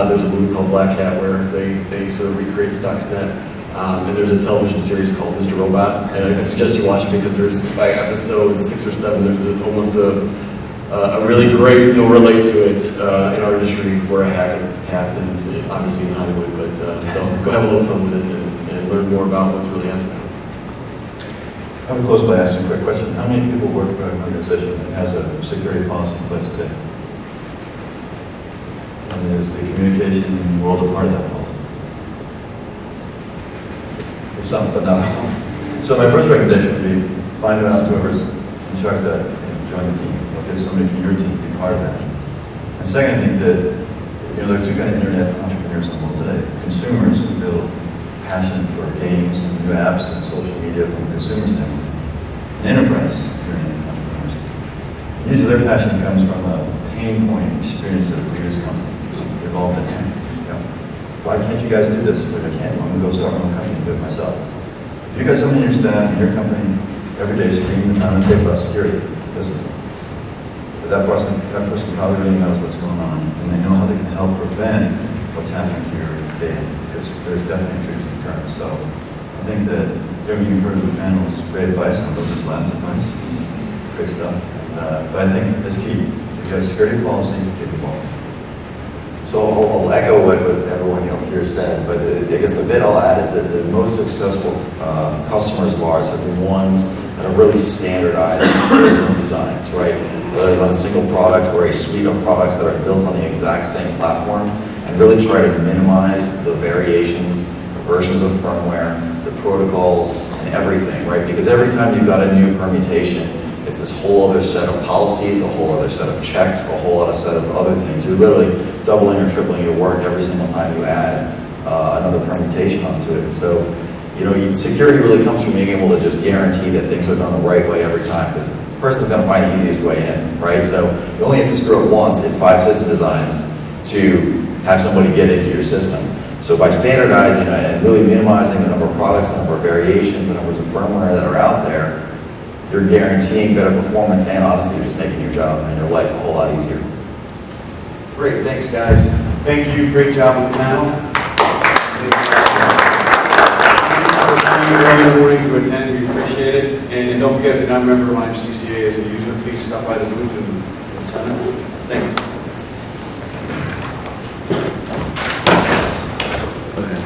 there's a movie called Black Hat where they sort of recreate Stuxnet. And there's a television series called Mr. Robot, and I suggest you watch it because there's, by episode 6 or 7, there's almost a really great, relate to it in our industry where a hack happens, obviously in Hollywood, but so go have a little fun with it and learn more about what's really happening. I would close by asking a quick question. How many people work for an organization that has a security policy in place today? And is the communication world a part of that policy? Some, but not all. So my first recommendation would be find out whoever's in charge of that and join the team. Look at somebody from your team to be part of that. And second, I think that there are two kind of internet entrepreneurs in the world today. Consumers who build passion for games and new apps and social media from a consumer standpoint. And enterprise internet entrepreneurs. Usually their passion comes from a pain point experience that a previous company involved in. Why can't you guys do this? But I can't. I'm going to go start my own company and do it myself. If you got somebody in your staff, in your company, every day screaming the pound and tape about security, listen. Because that person probably really knows what's going on, and they know how they can help prevent what's happening to your data, because there's definitely intrusion occurring. So I think that everything you've heard of the panel is great advice, and I'll go this last advice. It's great stuff. But I think it's key. If you have a security policy, keep it involved. So I'll echo what everyone here said, but I guess the bit I'll add is that the most successful customers of ours have been ones that are really standardized in designs, right? Whether it's on a single product or a suite of products that are built on the exact same platform, and really try to minimize the variations, the versions of firmware, the protocols, and everything, right? Because every time you've got a new permutation, it's this whole other set of policies, a whole other set of checks, a whole other set of other things. You're literally doubling or tripling your work every single time you add another permutation onto it. And so, security really comes from being able to just guarantee that things are done the right way every time, because the person's going to find the easiest way in, right? So you only have to screw up once in 5 system designs to have somebody get into your system. So by standardizing and really minimizing the number of products, the number of variations, the numbers of firmware that are out there, you're guaranteeing better performance, and honestly, you're just making your job and your life a whole lot easier. Great, thanks guys. Thank you, great job on the panel. Thank you for coming early in the morning to attend, we appreciate it. And don't forget, if you're not a member of IMCCA as a user, please stop by the booth and sign up. Thanks. Okay.